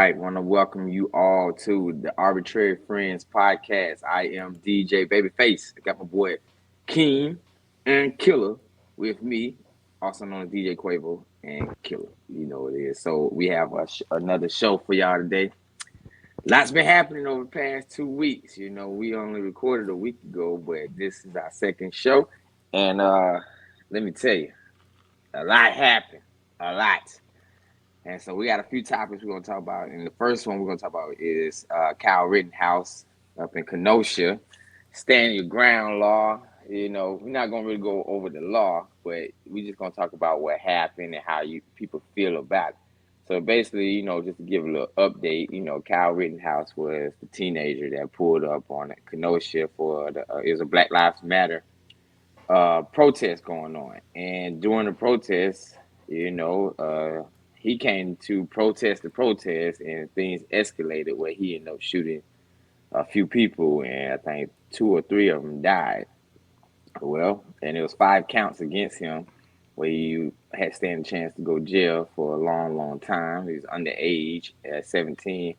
right, want to welcome you all to the Arbitrary Friends podcast. I am DJ Babyface. I got my boy Keem and Killer with me, also known as DJ Quavo and Killer. You know what it is. So we have another show for y'all today. Lots been happening over the past 2 weeks. You know, we only recorded a week ago, but this is our second show. And let me tell you, a lot happened. A lot. And so we got a few topics we're going to talk about. And the first one we're going to talk about is Kyle Rittenhouse up in Kenosha. Stand your ground law. You know, we're not going to really go over the law, but we're just going to talk about what happened and how people feel about it. So basically, you know, just to give a little update, you know, Kyle Rittenhouse was the teenager that pulled up on Kenosha for it was a Black Lives Matter protest going on. And during the protest, you know, he came to protest the protest, and things escalated where he ended up shooting a few people, and I think two or three of them died. Well, and it was 5 counts against him, where you had stand a chance to go to jail for a long, long time. He was underage at 17.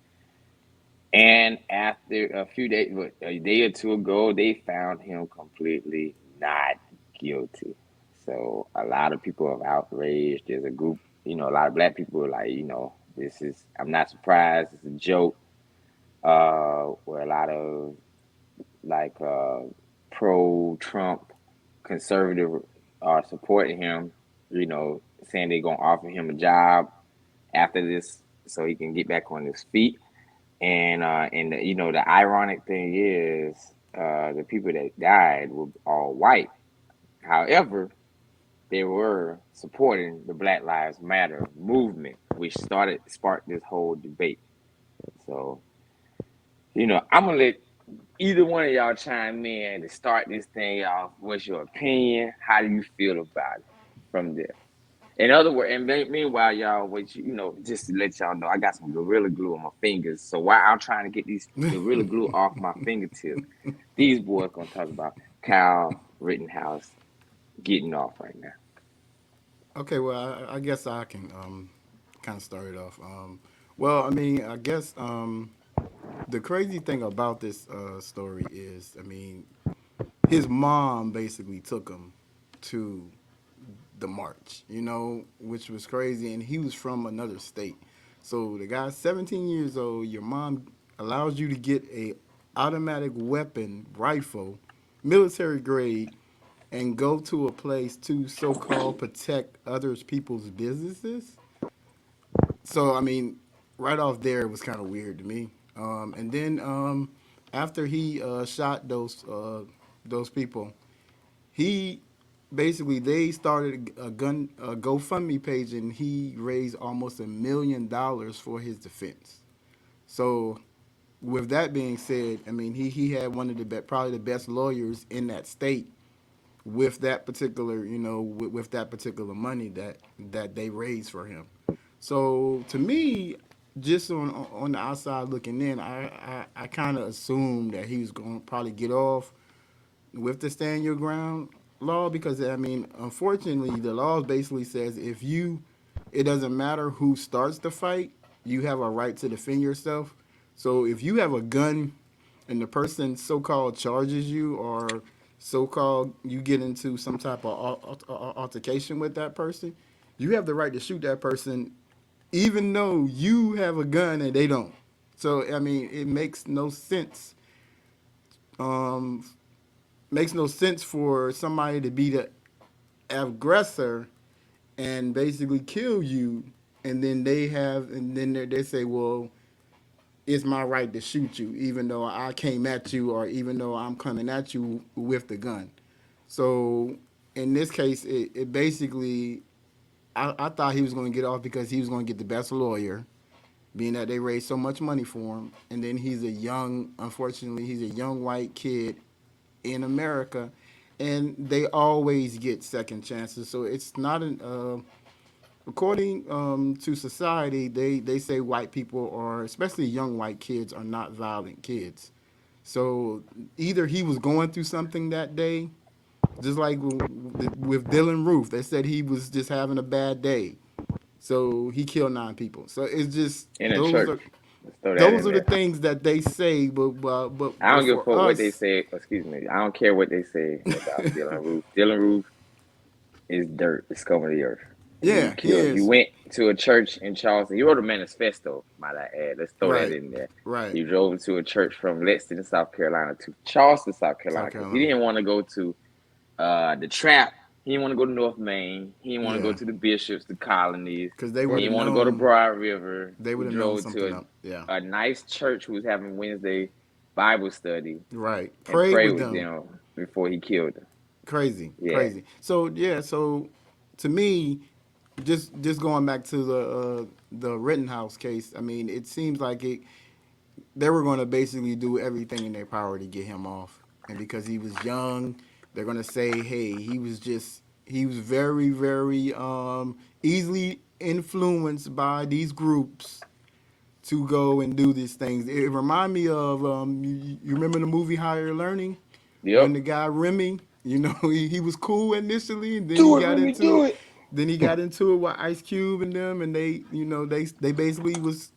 And after a few days, a day or two ago, they found him completely not guilty. So a lot of people are outraged. There's a group, you know, a lot of black people are like, you know, I'm not surprised. It's a joke. Where a lot of like pro-Trump conservative are supporting him, you know, saying they're gonna offer him a job after this so he can get back on his feet. And you know, the ironic thing is, the people that died were all white. However, they were supporting the Black Lives Matter movement, which sparked this whole debate. So, you know, I'm gonna let either one of y'all chime in to start this thing off. What's your opinion? How do you feel about it from there? In other words, and meanwhile, y'all, you know, just to let y'all know, I got some Gorilla Glue on my fingers. So while I'm trying to get these Gorilla Glue off my fingertips, these boys gonna talk about Kyle Rittenhouse getting off right now. Okay, well, I guess I can kind of start it off. Well, I mean, I guess the crazy thing about this story is, I mean, his mom basically took him to the march, which was crazy, and he was from another state. So the guy's 17 years old. Your mom allows you to get a automatic weapon rifle, military grade, and go to a place to so-called protect others people's businesses. So I mean, right off there, it was kind of weird to me. And then after he shot those people, he basically they started a GoFundMe page, and he raised almost $1 million for his defense. So with that being said, I mean he had one of probably the best lawyers in that state with that particular with that particular money that they raised for him. So to me, just on the outside looking in, I kind of assumed that he was going to probably get off with the stand your ground law, because I mean, unfortunately, the law basically says it doesn't matter who starts the fight, you have a right to defend yourself. So if you have a gun and the person so-called charges you, or so-called you get into some type of altercation with that person, you have the right to shoot that person even though you have a gun and they don't. So I mean, it um, makes no sense for somebody to be the aggressor and basically kill you, and then they say, well, it's my right to shoot you, even though I came at you, or even though I'm coming at you with the gun. So in this case, it basically, I thought he was going to get off because he was going to get the best lawyer, being that they raised so much money for him, and then unfortunately, he's a young white kid in America, and they always get second chances. So it's not according to society, they say white people, or especially young white kids, are not violent kids. So either he was going through something that day, just like with Dylan Roof, they said he was just having a bad day. So he killed 9 people. So it's just in a church. Let's throw that those in are the there. things that they say, I but don't give a for fuck what they us, say. Excuse me. I don't care what they say about Dylan Roof. Dylan Roof is dirt. It's scum of the earth. He yeah, he killed. He is. went to a church in Charleston. He wrote a manifesto, might I add. Let's throw that Right, in there. right. He drove to a church from Lexington, South Carolina, to Charleston, South Carolina, South because he Carolina. didn't want to go to the trap. He didn't want to go to North Main. He didn't want to go Yeah, to the bishops, the colonies. because they He would have didn't want to go to known. Broad River. They He would have known drove something to up. Yeah, a nice church who was having Wednesday Bible study right. and Pray pray with with them. them before he killed them. Crazy, Yeah. crazy. So yeah, so to me, just going back to the Rittenhouse case. I mean, it seems like they were going to basically do everything in their power to get him off, and because he was young, they're going to say, hey, he was very easily influenced by these groups to go and do these things. It remind me of you remember the movie Higher Learning Yep. when the guy Remy, he was cool initially, and then he Do it, got Remy. into Do it. it. Then he got into it with Ice Cube and them, and they basically was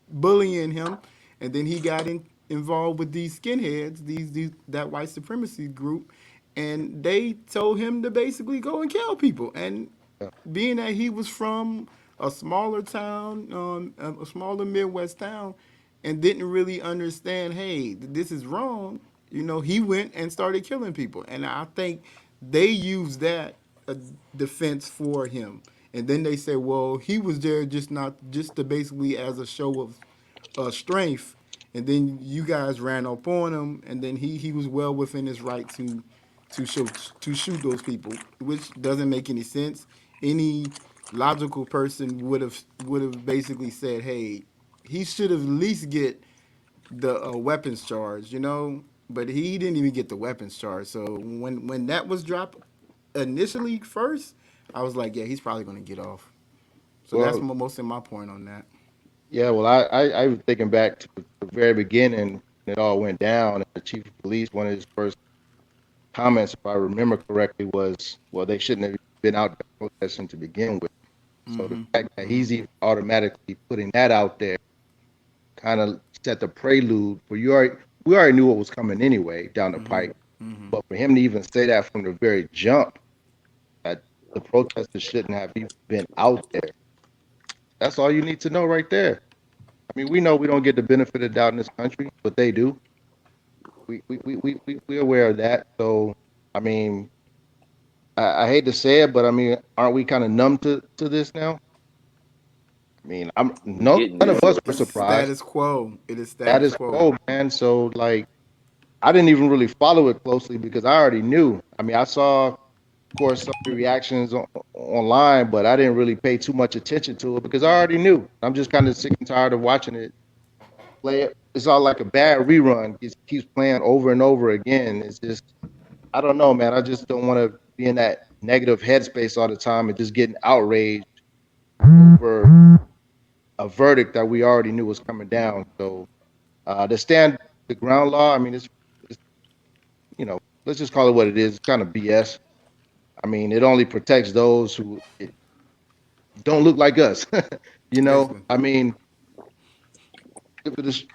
bullying him, and then he got involved with these skinheads, these that white supremacy group, and they told him to basically go and kill people. And being that he was from a smaller town, a smaller Midwest town, and didn't really understand, hey, this is wrong. He went and started killing people, and I think they used that defense for him. And then they said, well, he was there just to basically as a show of strength, and then you guys ran up on him, and then he was well within his right to shoot those people, which doesn't make any sense. Any logical person would have basically said, hey, he should have at least get the weapons charge, but he didn't even get the weapons charge. So when that was dropped initially first, I was like, yeah, he's probably gonna get off. So that's Well, most of my point on that. yeah, well, I was thinking back to the very beginning when it all went down, and the chief of police, one of his first comments, if I remember correctly, was, well, they shouldn't have been out there protesting to begin with. So the Mm-hmm. fact that Mm-hmm. he's even automatically putting that out there kind of set the prelude for we already knew what was coming anyway down the Mm-hmm. pike, Mm-hmm. but for him to even say that from the very jump, that the protesters shouldn't have even been out there, that's all you need to know right there. I mean, we know we don't get the benefit of doubt in this country, but they do. We're aware of that. So, I mean, I hate to say it, but I mean, aren't we kind of numb to this now? I mean, I'm We no getting none of there. us were It's surprised. status quo. It is That status is quo. quo, man. So like, I didn't even really follow it closely because I already knew. I mean, I saw, of course, some of the reactions online, but I didn't really pay too much attention to it because I already knew. I'm just kind of sick and tired of watching it play it. It's all like a bad rerun. It keeps playing over and over again. It's just, I don't know, man. I just don't want to be in that negative headspace all the time and just getting outraged over a verdict that we already knew was coming down. So to stand the ground law, I mean, it's you know, let's just call it what it is. It's kind of BS. I mean, it only protects those who don't look like us. Basically. I mean, if it is,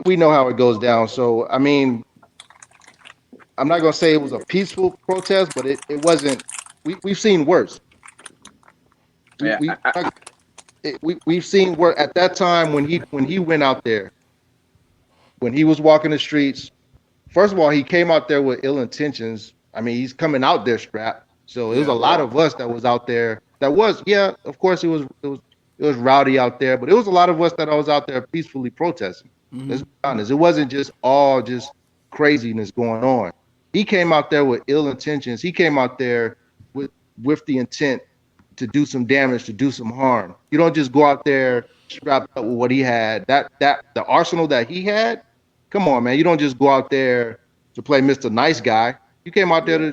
we know how it goes down. So I mean, I'm not gonna say it was a peaceful protest, but it wasn't. We've seen worse. We Yeah. we we've seen where at that time when he went out there, when he was walking the streets. First of all, he came out there with ill intentions. I mean, he's coming out there strapped. So it was a Yeah. lot of us that was out there. That was, yeah, of course it was rowdy out there, but it was a lot of us that was out there peacefully protesting. Let's Mm-hmm. be honest. It wasn't just all just craziness going on. He came out there with ill intentions. He came out there with with the intent to do some damage, to do some harm. You don't just go out there strapped up with what he had. That the arsenal that he had. Come on, man. You don't just go out there to play Mr. Nice Guy. You came out there Yeah.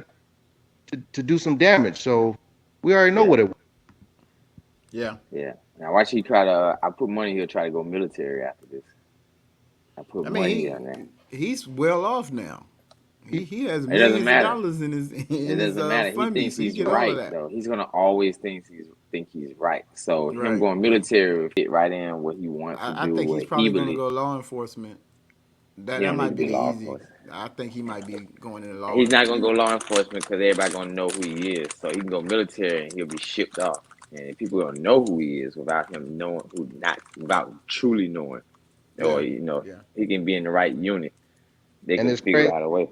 to do some damage. So we already know Yeah. what it was. Yeah. Yeah. Now watch he try to. I put money he'll try to go military after this. I put I money mean, on that. he's well off now. He, He has It doesn't millions of matter. dollars It in his doesn't matter. He fund me, thinks so you he's get all of right that. though. He's gonna always think he's right. So him Right, going right. military will fit right in what he wants to I do think he's with probably going to evilly. go law enforcement. He That don't need might to be be the law easy. enforcement. I think he might be going into law He's not gonna go enforcement. law enforcement because everybody gonna know who he is. So he can go military and he'll be shipped off. And people don't know who he is without him knowing who not without truly knowing. Or Yeah, yeah. he can be in the right unit. They and can it's figure crazy. out a way.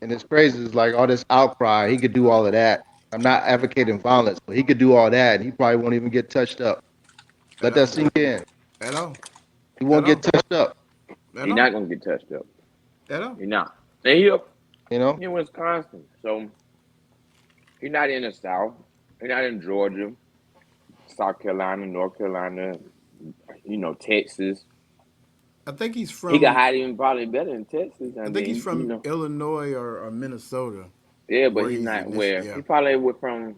And it's crazy. It's like all this outcry. He could do all of that. I'm not advocating violence, but he could do all that, and he probably won't even get touched up. At Let that all. sink in. At all. He At won't get all. touched up. At He's all. not gonna get touched up. At all. He's not. And You know. he in Wisconsin. So he's not in the South. He's not in Georgia, South Carolina, North Carolina, Texas. I think he's He could from. hide even probably better in Texas. I And think he's then, from Illinois or Minnesota, yeah, but where he's he's not initially. where Yeah, he probably was from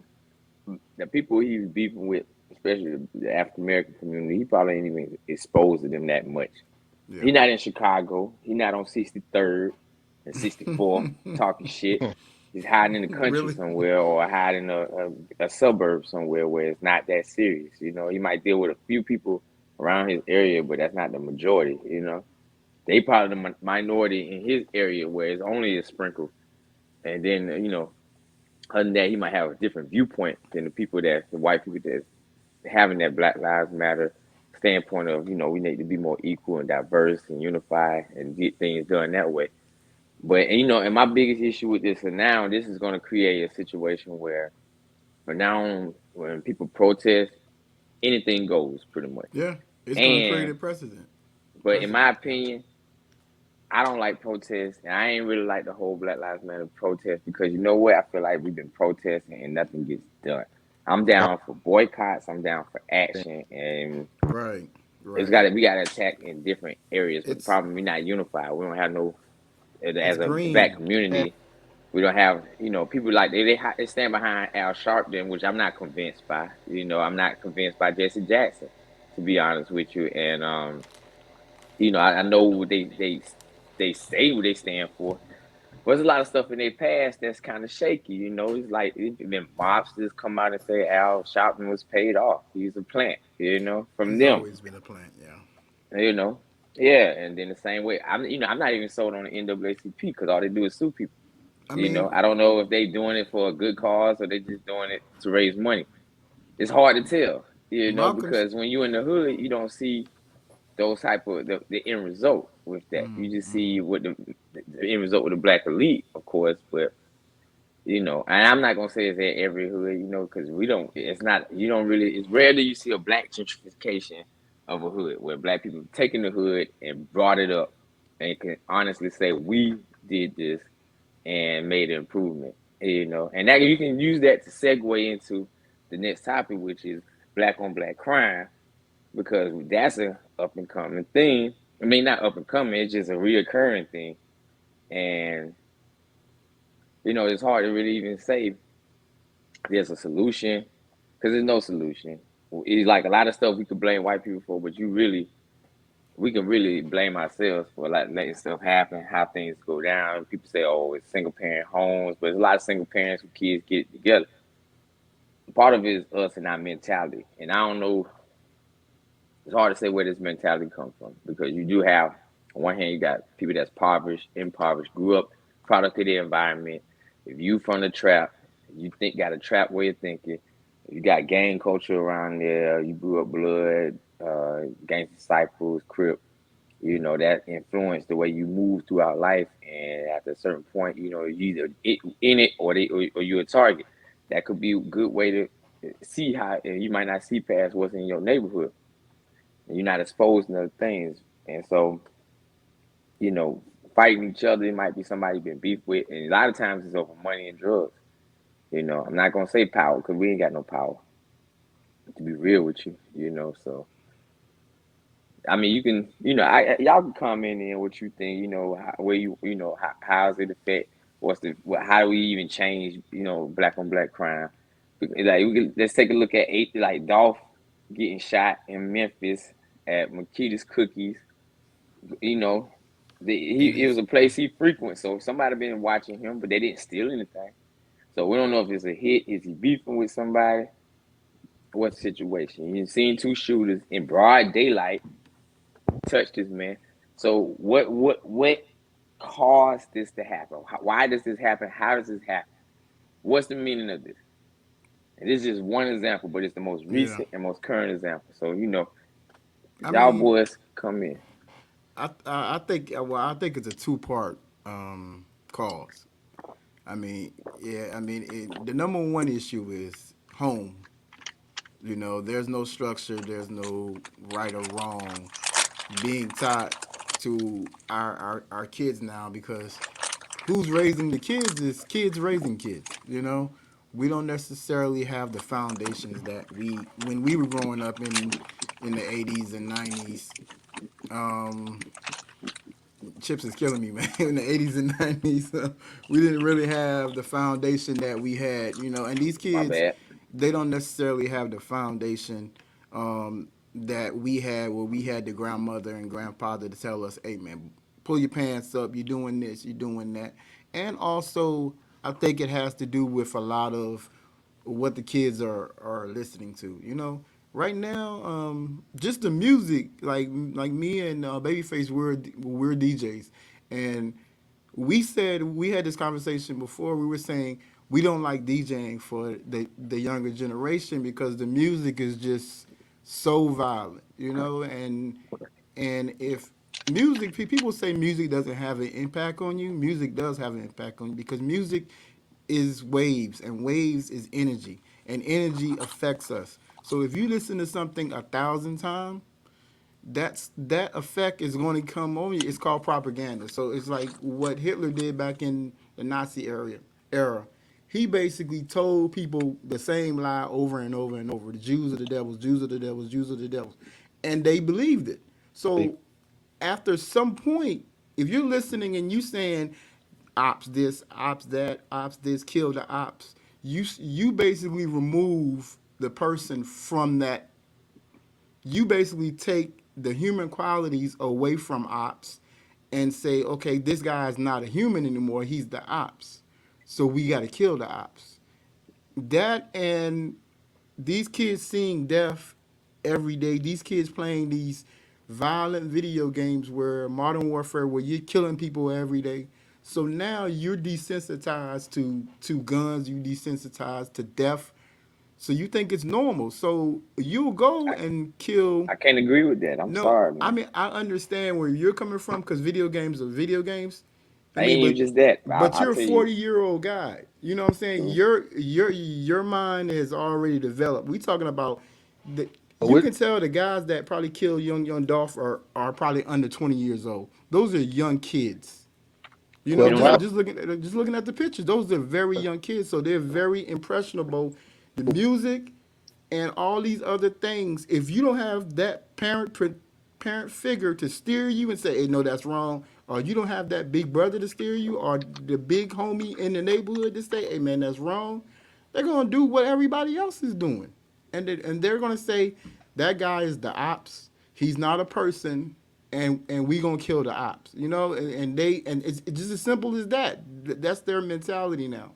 the people he's beefing with, especially the African American community. He probably ain't even exposed to them that much. yeah. He's not in Chicago. He's not on 63rd and 64th talking shit. He's hiding in the country Really? somewhere or hiding a suburb somewhere where it's not that serious. He might deal with a few people around his area, but that's not the majority. They probably the minority in his area where it's only a sprinkle. And then, other than that, he might have a different viewpoint than the white people that's having that Black Lives Matter standpoint of, we need to be more equal and diverse and unify and get things done that way. But and my biggest issue with this, and now this is going to create a situation where, from now on, when people protest, anything goes pretty much. Yeah. It's going to create And a precedent. but in my Precedent. Yeah. opinion, I don't like protests, and I ain't really like the whole Black Lives Matter protest because you know what? I feel like we've been protesting and nothing gets done. I'm Yep. down for boycotts. I'm down for action, and Right. it's Right. got to we got to attack in different areas. But the It's problem, we're not unified. We don't have no it's as a black green. And community. We don't have people like they stand behind Al Sharpton, which I'm not convinced by. I'm not convinced by Jesse Jackson, to be honest with you. And I know what they say what they stand for. But there's a lot of stuff in their past that's kind of shaky. It's like then mobsters come out and say Al Sharpton was paid off. He's a plant. From He's them. always been a plant. Yeah. You know, yeah. And then the same way, I'm not even sold on the NAACP because all they do is sue people. I mean, I don't know if they doing it for a good cause or they just doing it to raise money. It's hard to tell. Malcolm's. Because when you in the hood, you don't see those type of the end result with that. You just see what the end result with the black elite, of course, but and I'm not gonna say it's at every hood, because we don't. It's not. You don't really. It's rare that you see a black gentrification of a hood where black people taking the hood and brought it up and can honestly say we did this and made an improvement. And that you can use that to segue into the next topic, which is black on black crime, because that's a up and coming thing. I mean, not up and coming. It's just a reoccurring thing, and it's hard to really even say there's a solution because there's no solution. It's like a lot of stuff we could blame white people for, but we can really blame ourselves for like letting stuff happen, how things go down. People say, "Oh, it's single parent homes," but there's a lot of single parents who kids get together. Part of it is us and our mentality, and I don't know. It's hard to say where this mentality comes from because you do have, on one hand, you got people that's impoverished, grew up product of their environment. If you from the trap, you think got a trap way of thinking. You got gang culture around there. You grew up blood, gang disciples, crip. That influenced the way you move throughout life. And at a certain point, you either in it or you're a target. That could be a good way to see how you might not see past what's in your neighborhood. You're not exposed to other things. And so, you know, fighting each other, it might be somebody you've been beef with. And a lot of times it's over money and drugs. I'm not going to say power because we ain't got no power, to be real with you. So, I mean, you can, y'all can comment in what you think, where how's it affect, how do we even change, black on black crime? Like, let's take a look at like Dolph getting shot in Memphis at Makita's Cookies, you know. and It was his a place he frequents, so somebody been watching him, but they didn't steal anything. So we don't know if it's a hit. Is he beefing with somebody? What situation? You seen two shooters in broad daylight touch this man. So what caused this to happen? Why does this happen? How does this happen? What's the meaning of this? And this is just one example, but it's the most yeah. recent and most current example. So I y'all mean, boys come in. I think well, I think it's a two part cause. I mean, yeah, I mean, the number one issue is home. You know, there's no structure, there's no right or wrong being taught to our kids now because who's raising the kids is kids raising kids, you know? We don't necessarily have the foundations that we when we were growing up in the 80s and 90s. Um, Chips is killing me, man. In the 80s and 90s, we didn't really have the foundation that we had, you know. And these My kids, bad. they don't necessarily have the foundation that we had, where we had the grandmother and grandfather to tell us, "Hey, man, pull your pants up. You're doing this. You're doing that." And also, I think it has to do with a lot of what the kids are listening to. You know, right now, just the music, like me and Babyface, we're DJs, and we said we had this conversation before. We were saying we don't like DJing for the younger generation because the music is just so violent, you know, and if music people say music doesn't have an impact on you, music does have an impact on you because music is waves and waves is energy and energy affects us. So if you listen to something 1,000 times, that effect is going to come on you. It's called propaganda. So it's like what Hitler did back in the Nazi era. He basically told people the same lie over and over and over. The Jews are the devils, Jews are the devils, Jews are the devils. And they believed it. So after some point, if you're listening and you saying ops this, ops that, ops this, kill the ops, you basically remove the person from that. You basically take the human qualities away from ops and say, okay, this guy's not a human anymore. He's the ops. So we got to kill the ops. That and these kids seeing death every day, these kids playing these violent video games where modern warfare where you're killing people every day. So now you're desensitized to guns, you desensitized to death. So you think it's normal. So you'll go I, and kill. I can't agree with that. I'm No, sorry, I man. mean I understand where you're coming from because video games are video games. I I mean, ain't but even just that. but I'll you're a tell you. 40-year-old guy. You know what I'm saying? True. Your mind is already developed. We talking about the. But You with can tell the guys that probably kill young Dolph are probably under 20 years old. Those are young kids. You We know, well, don't know. just looking at the pictures, those are very young kids, so they're very impressionable. The music and all these other things. If you don't have that parent figure to steer you and say, "Hey, no, that's wrong," or you don't have that big brother to steer you, or the big homie in the neighborhood to say, "Hey, man, that's wrong," they're gonna do what everybody else is doing, and they're gonna say that guy is the ops. He's not a person, and we gonna kill the ops. You know, and it's just as simple as that. That's their mentality now.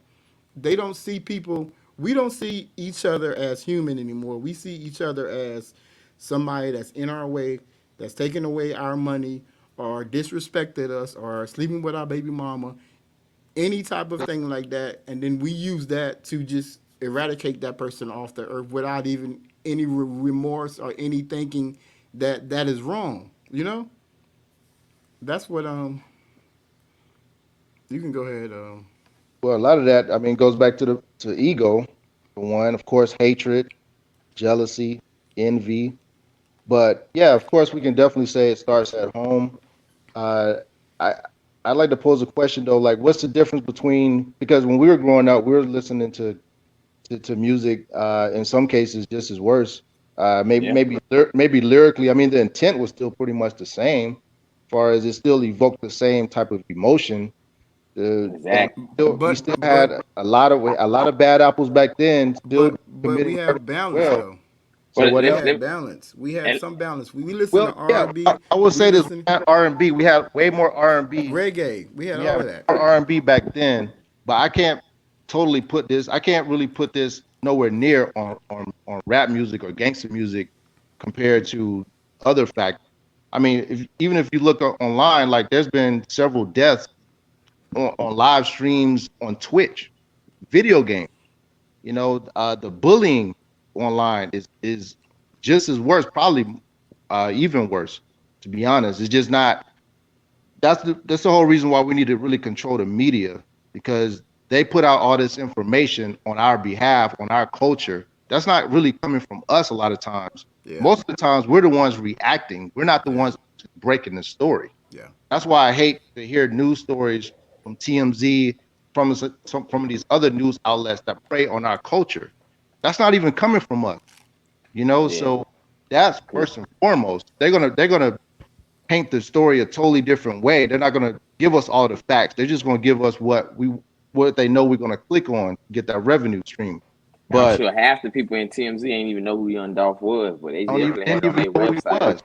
They don't see people. We don't see each other as human anymore. We see each other as somebody that's in our way, that's taking away our money, or disrespected us, or sleeping with our baby mama, any type of thing like that, and then we use that to just eradicate that person off the earth without even any remorse or any thinking that that is wrong. You know, that's what You can go ahead. well, a lot of that, I mean, goes back to the to ego, for one, of course, hatred, jealousy, envy. But yeah, of course, we can definitely say it starts at home. Uh, I I'd like to pose a question though, like, what's the difference between because when we were growing up, we were listening to music, in some cases just as worse. Yeah. Maybe lyrically, I mean, the intent was still pretty much the same, as far as it still evoked the same type of emotion. And Exactly. we But still but had a lot of bad apples back then, still but we committing murder have as balance well. though. Say But what We else? had balance. We had and some balance. We listen Well, to R yeah, and B. I would We say this. listen We had R&B. We had way more R&B. reggae. We had Yeah, all of that. more R&B back then. But I can't totally put this. I can't really put this nowhere near on rap music or gangster music compared to other factors. I mean, even if you look online, like there's been several deaths on live streams on Twitch, video games. The bullying online is just as worse, probably even worse. To be honest, it's just not. That's the whole reason why we need to really control the media because they put out all this information on our behalf, on our culture. That's not really coming from us a lot of times. Yeah, Most of the times, we're the ones reacting. We're not the yeah, ones breaking the story. yeah. That's why I hate to hear news stories from TMZ, from these other news outlets that prey on our culture. That's not even coming from us, yeah, So that's first and foremost. They're gonna paint the story a totally different way. They're not gonna give us all the facts. They're just gonna give us what they know we're gonna click on, get that revenue stream. I'm But sure half the people in TMZ ain't even know who Young Dolph was, but they I don't even definitely had it didn't on even their know who he website. was.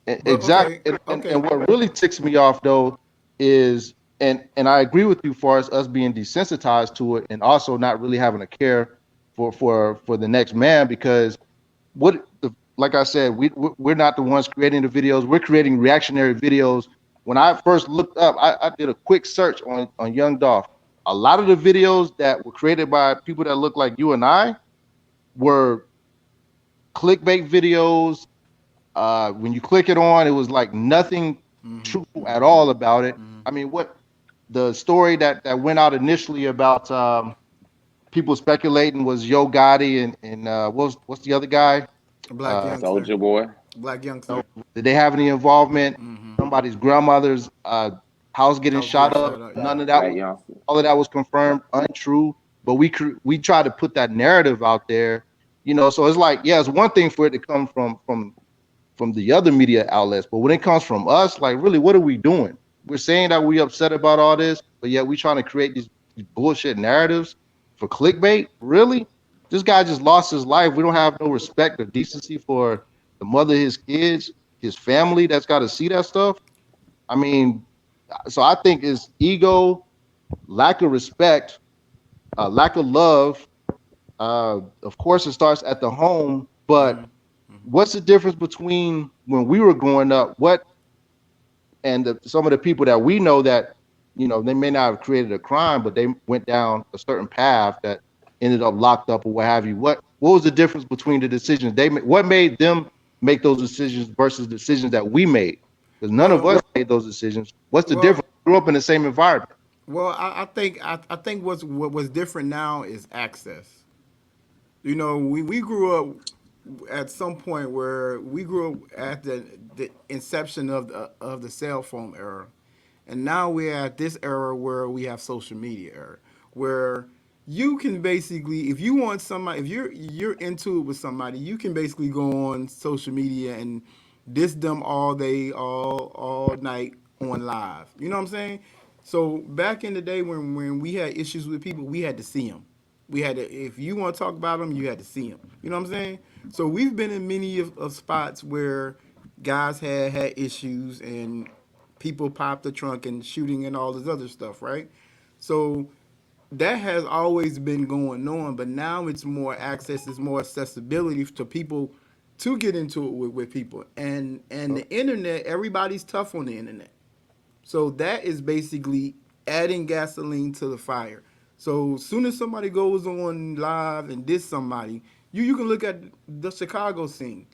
But Exactly. okay, And okay. what really ticks me off though is and I agree with you far as us being desensitized to it and also not really having a care for the next man because like I said, we're not the ones creating the videos. We're creating reactionary videos. When I first looked up, I did a quick search on Young Dolph. A lot of the videos that were created by people that look like you and I were clickbait videos. When you click it on, it was like nothing Mm-hmm, true at mm-hmm, all about it. mm-hmm. I mean, what the story that went out initially about people speculating was Yo Gotti and what's the other guy? Black Uh, youngster, Soldier Boy, black know, youngster. did they have any involvement? Mm-hmm. Somebody's grandmother's house getting House getting shot up. shut up. None Yeah, of that Black was Youngster. all of that was confirmed, untrue. But we try to put that narrative out there, So it's like, yeah, it's one thing for it to come from the other media outlets, but when it comes from us, like, really, what are we doing? We're saying that we upset about all this, but yet we trying to create these bullshit narratives for clickbait. Really, this guy just lost his life. We don't have no respect or decency for the mother of his kids, his family that's got to see that stuff. I mean, so I think it's ego, lack of respect, lack of love. Of course, it starts at the home, but mm-hmm, mm-hmm. what's the difference between when we were growing up? Some of the people that we know that they may not have created a crime, but they went down a certain path that ended up locked up or what have you. What was the difference between the decisions they made? What made them make those decisions versus decisions that we made? Because none of Well, us made those decisions. What's the well, difference? We grew up in the same environment. I think what's different now is access. We grew up at some point where we grew up at the inception of the cell phone era, and now we're at this era where we have social media era, where you can basically, if you want somebody, if you're into it with somebody, you can basically go on social media and diss them all day, all night on live. You know what I'm saying? So back in the day when we had issues with people, we had to see them. We had to, if you want to talk about them, you had to see them. You know what I'm saying? So we've been in many of spots where guys had issues and people popped the trunk and shooting and all this other stuff, right? So that has always been going on, but now it's more access, it's more accessibility to people to get into it with people. And the internet, everybody's tough on the internet. So that is basically adding gasoline to the fire. So soon as somebody goes on live and diss somebody, you can look at the Chicago scene.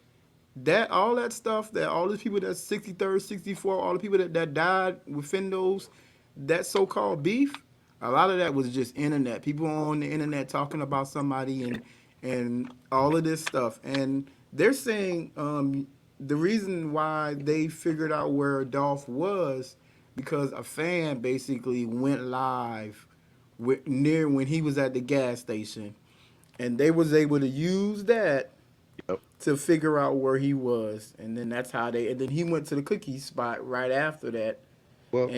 That all that stuff, that all the people that's 63rd, 64, all the people that died within those that so called beef, a lot of that was just internet. People on the internet talking about somebody and all of this stuff. And they're saying the reason why they figured out where Dolph was because a fan basically went live near when he was at the gas station, and they was able to use that Yep. to figure out where he was, and then that's how they. And then he went to the cookie spot right after that, Well,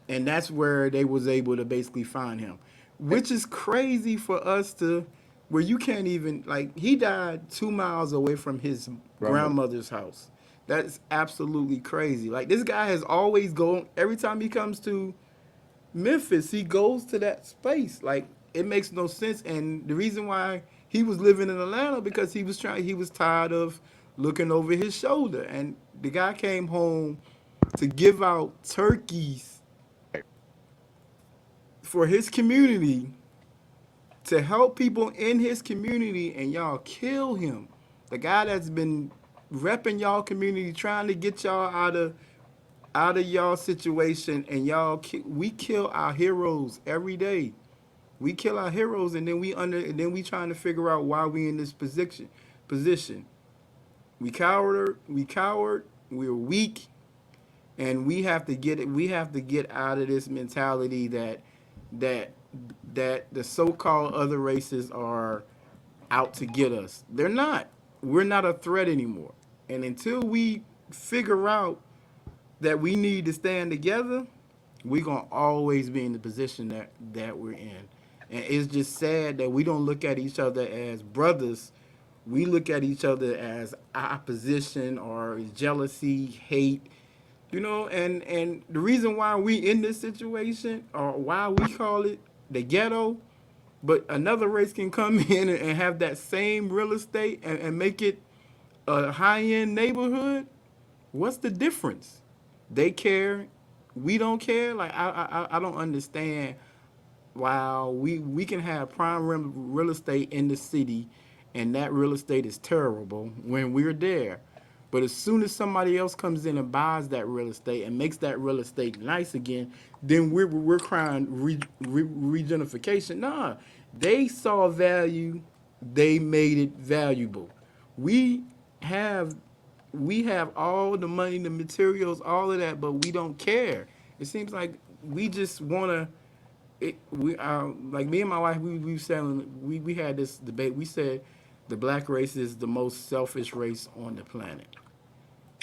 and that's where they was able to basically find him, which is crazy for us to where you can't even like he died 2 miles away from his grandmother. grandmother's house. That's absolutely crazy. Like this guy has always gone every time he comes to Memphis, he goes to that space. Like it makes no sense. And the reason why he was living in Atlanta because he was tired of looking over his shoulder. And the guy came home to give out turkeys for his community to help people in his community, and y'all kill him. The guy that's been repping y'all community, trying to get y'all out of y'all situation, and we kill our heroes every day. We kill our heroes, and and then we trying to figure out why we in this position. We coward. We coward. We're weak, and we have to get it. We have to get out of this mentality that that the so-called other races are out to get us. They're not. We're not a threat anymore. And until we figure out that we need to stand together, we're gonna always be in the position that we're in. And it's just sad that we don't look at each other as brothers. We look at each other as opposition or jealousy, hate, and the reason why we in this situation or why we call it the ghetto, but another race can come in and have that same real estate and make it a high-end neighborhood. What's the difference? They care, we don't care. Like I don't understand. Wow, we can have prime real estate in the city, and that real estate is terrible when we're there. But as soon as somebody else comes in and buys that real estate and makes that real estate nice again, then we're crying regentrification. Nah, they saw value, they made it valuable. We have we have all the money, the materials, all of that, but we don't care. It seems like we just want to we like me and my wife we said we had this debate. We said the black race is the most selfish race on the planet,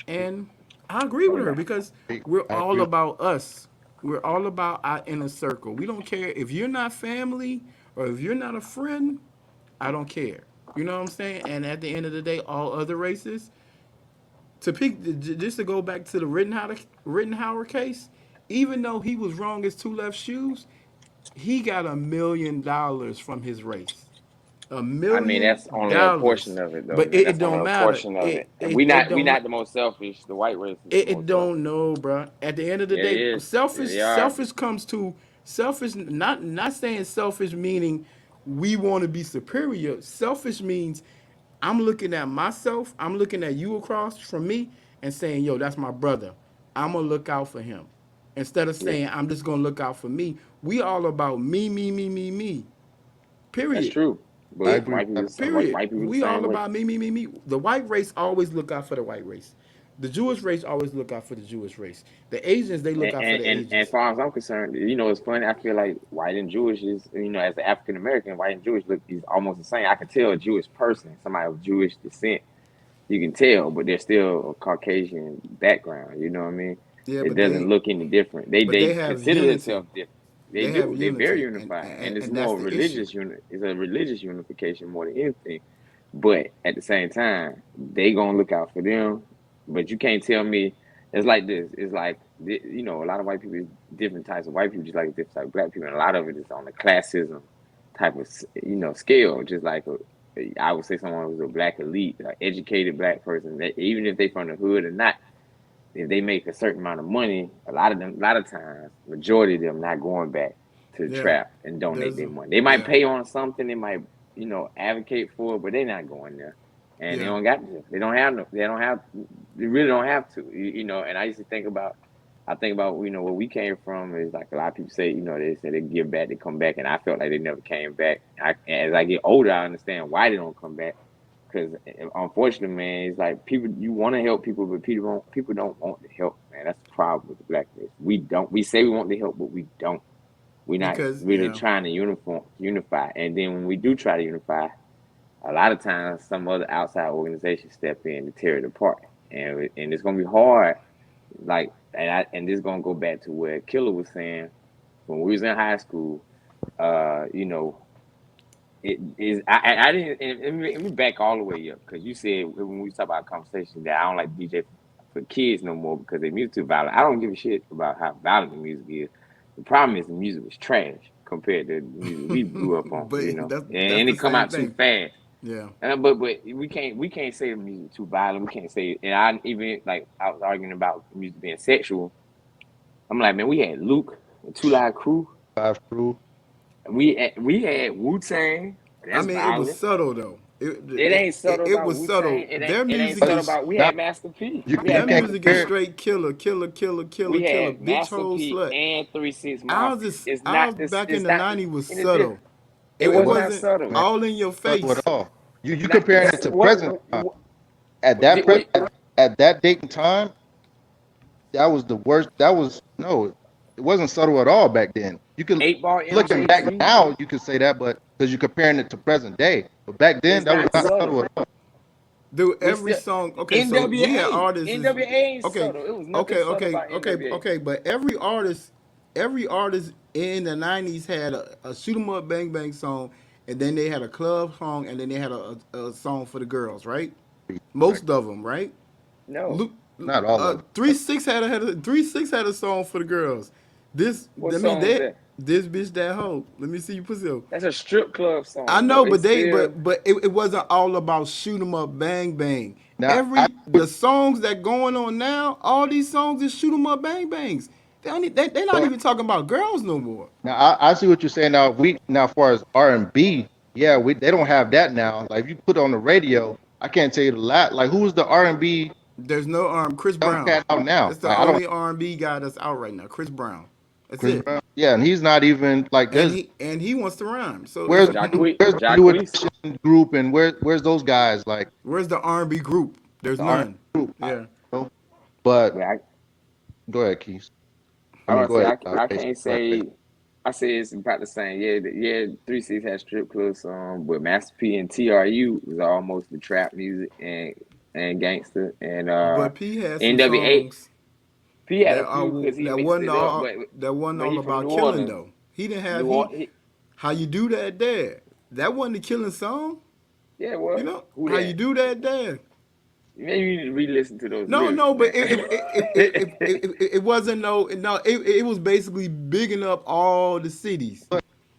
and I agree No with her doubt. because I we're agree. all about us. We're all about our inner circle. We don't care if you're not family or if you're not a friend. I don't care. You know what I'm saying? And at the end of the day, all other races to pick just to go back to the Rittenhouse case, even though he was wrong as two left shoes, he got $1 million from his race. A I mean, million that's only a portion dollars, of it, though, but man. it That's only don't a matter. portion of It it. And it, it we don't not the most selfish. The white race is the it most selfish. don't know, bro. At the end of the Yeah, it day, is. Yeah, selfish they are. selfish comes to selfish. Not saying selfish meaning we want to be superior. Selfish means I'm looking at myself. I'm looking at you across from me and saying, "Yo, that's my brother. I'm gonna look out for him." Instead of Yeah, saying, "I'm just gonna look out for me." We all about me, me, me, me, me. that's Period. true. I But It agree with white people, that. period. white people the We same all way. about me, me, me, me. The white race always look out for the white race. The Jewish race always look out for the Jewish race. The Asians they look out for the And as Asians. far as I'm concerned, it's funny. I feel like white and Jewish is, as an African American, white and Jewish look is almost the same. I can tell a Jewish person, somebody of Jewish descent, you can tell, but they're still a Caucasian background. You know what I mean? Yeah, It doesn't look any different. but they They have consider unity. themselves different. They They have do. They're very unity, unified, and it's and that's more the issue. religious unit. It's a religious unification more than anything. But at the same time, they gonna look out for them. But you can't tell me it's like this. It's like a lot of white people, different types of white people, just like different types of black people, and a lot of it is on the classism type of scale. Just like I would say, someone who's a black elite, like educated black person, that even if they from the hood or not, if they make a certain amount of money, a lot of times, majority of them not going back to the Yeah, trap and donate there's their a money. They might yeah, pay on something, they might, advocate for it, but they're not going there. And they yeah. don't got to. They don't have no, they really don't have to. And I used to I think about, where we came from is like a lot of people say, they say they give back, they come back, and I felt like they never came back. As I get older, I understand why they don't come back. Because unfortunately, man, it's like people, you want to help people, but people don't want the help, man. That's the problem with the black race. We don't. We say we want the help, but we don't. We're not Because really trying to unify. And then when we do try to unify, a lot of times some other outside organizations step in to tear it apart, and it's gonna be hard. Like, and this is gonna go back to what Killer was saying when we was in high school. Uh, you know, it is. I didn't. And let me back all the way up because you said when we talk about conversation that I don't like DJ for kids no more because their music too violent. I don't give a shit about how violent the music is. The problem is the music was trash compared to the music we grew up on, But that's and the it come same out too thing. fast. Yeah. But we can't say the music too violent. We can't say, and I even like I was arguing about music being sexual. I'm like, man, we had Luke, the Two Live Crew. Five Crew. We had Wu Tang. I That's mean, it was violent. subtle though. It ain't subtle It about was Wu Tang. subtle. Their It ain't music But subtle is about. We not had Master P. you. We You had their can't Master music is compare. P. straight killer, killer, killer, killer, We killer. had Bitch Master hole P slut. and 3 6 Ours Mafia. is It's not ours this. back in It's the not. '90s was And it's different. subtle. It It was What not wasn't subtle. man? all in your Subtle at face. all. You Not comparing it to present time. At that what at that date and time, that was the worst. That was no, it wasn't subtle at all back then. You could 8 Ball looking back MJG. now, you could say that, but because you're comparing it to present day. But back then, It's that was not not subtle subtle. at all. Dude, We every still song. Okay, so we had NWA. artists. NWA ain't Okay, subtle. It was nothing okay, subtle okay, about okay, NWA. okay. But every artist in the '90s had a shoot 'em up, bang bang song, and then they had a club song, and then they had a song for the girls, right? Right. Most of them, right? No. Luke, Not all of it. 3 6 had a song for the girls. This, What I mean, song was that? this bitch that hoe. Let me see you pussy. That's a strip club I song, though. know, It's but still. it wasn't all about shoot 'em up, bang bang. Now I would, The songs that going on now, all these songs is shoot 'em up, bang bangs. They're not but even talking about girls no more. now I see what you're saying. Now as far as R&B, yeah, we they don't have that now. Like if you put on the radio, I can't tell you the lot. Like who's the R&B There's no Chris young Brown. cat out now? That's the Like I don't only R&B guy that's out right now. Chris Brown. That's Chris it. Brown. Yeah, and he's not even like And there's he wants to rhyme. So where's where's the new Jacquees. edition group and where's those guys like where's the R&B group? There's the R&B none. group? Yeah. Know. But But go ahead, Keith. I I mean, was go say ahead. I Jason. can't Go ahead. say. I say it's about the same. Yeah. 3 6 had strip club song, but Master P and TRU was almost the trap music and gangster and But P had some NWA. songs P had a that few because he mixed it up, wasn't but all he from about New killing Orleans. though. He didn't have New he Orleans. how you do that there. That wasn't the killing song. Yeah, You what? know Who how you that? do that there. Maybe you need to re-listen to those No, lyrics, no, but man. it wasn't it was basically bigging up all the cities,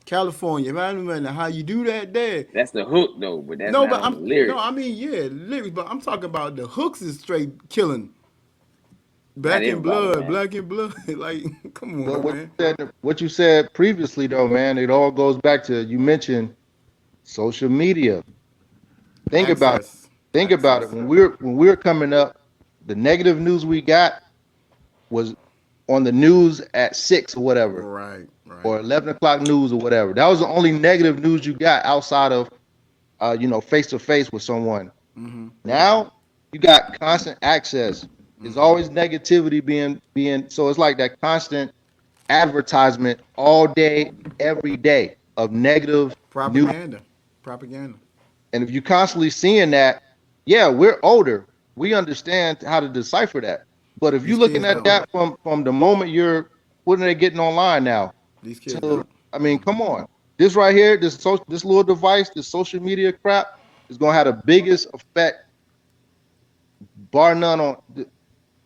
California. Man, how you do that there? That's the hook though, but that's No, not but on the I'm no, lyrics. I mean yeah, lyrics, but I'm talking about the hooks is straight killing. Not everybody, man. Black and blood. Like, come But on, man. what you said previously though, man, it all goes back to you mentioned social media. Think about it. Access, Think about it. access. When we were coming up, the negative news we got was on the news at 6 or whatever, Right, right. or 11 o'clock news or whatever. That was the only negative news you got outside of face to face with someone. Mm-hmm. Now you got constant access. There's Mm-hmm. always negativity being so it's like that constant advertisement all day, every day of negative news. Propaganda, propaganda. And if you're constantly seeing that, yeah, we're older. We understand how to decipher that. But if you're These looking kids at don't. that from the moment you're when are they getting online now These kids till don't. I mean, come on. This right here, this little device, this social media crap is gonna have the biggest effect, bar none, on the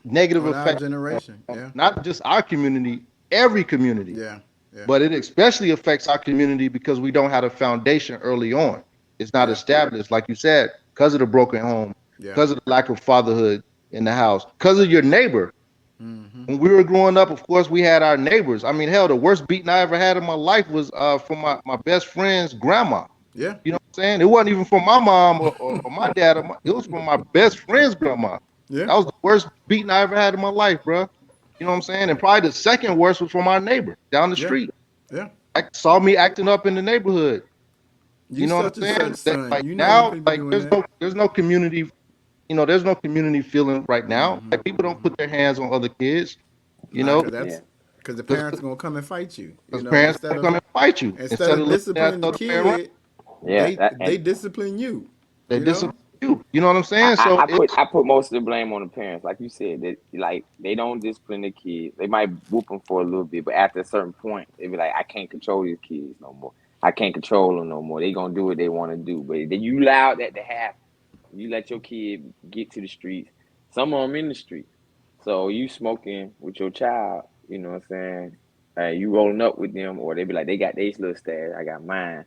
negative On our effect generation, on yeah, not just our community, every community. yeah, yeah, But it especially affects our community because we don't have a foundation early on. It's not yeah, established, like you said, because of the broken home, yeah. because of the lack of fatherhood in the house, because of your neighbor. Mm-hmm. When we were growing up, of course, we had our neighbors. I mean, hell, the worst beating I ever had in my life was from my best friend's grandma. Yeah, You know what I'm saying? It wasn't even from my mom or my dad. It was from my best friend's grandma. yeah, That was the worst beating I ever had in my life, bro. You know what I'm saying? And probably the second worst was from our neighbor down the yeah, street. yeah. Saw me acting up in the neighborhood. You You know what such and I'm saying? such son. Like You know you now, could be like doing there's that. no community. There's no community feeling right now. Mm-hmm. Like people don't Mm-hmm. put their hands on other kids. You Nah, know, cause Yeah. that's because the because parents are gonna come and fight you. You know, parents will come and fight you instead instead of of looking at disciplining the the other way around. kid, Yeah. they discipline you. They You know. discipline you. You know what I'm I, saying? I, So I put it's I put most of the blame on the parents, like you said. That like they don't discipline the kids. They might whoop them for a little bit, but after a certain point, they be like, I can't control these kids no more. I can't control them no more. They gonna do what they want to do. But then you allow that to happen. You let your kid get to the streets. Some of them in the streets. So you smoking with your child. You know what I'm saying? You rolling up with them, or they be like, they got their little stash. I got mine.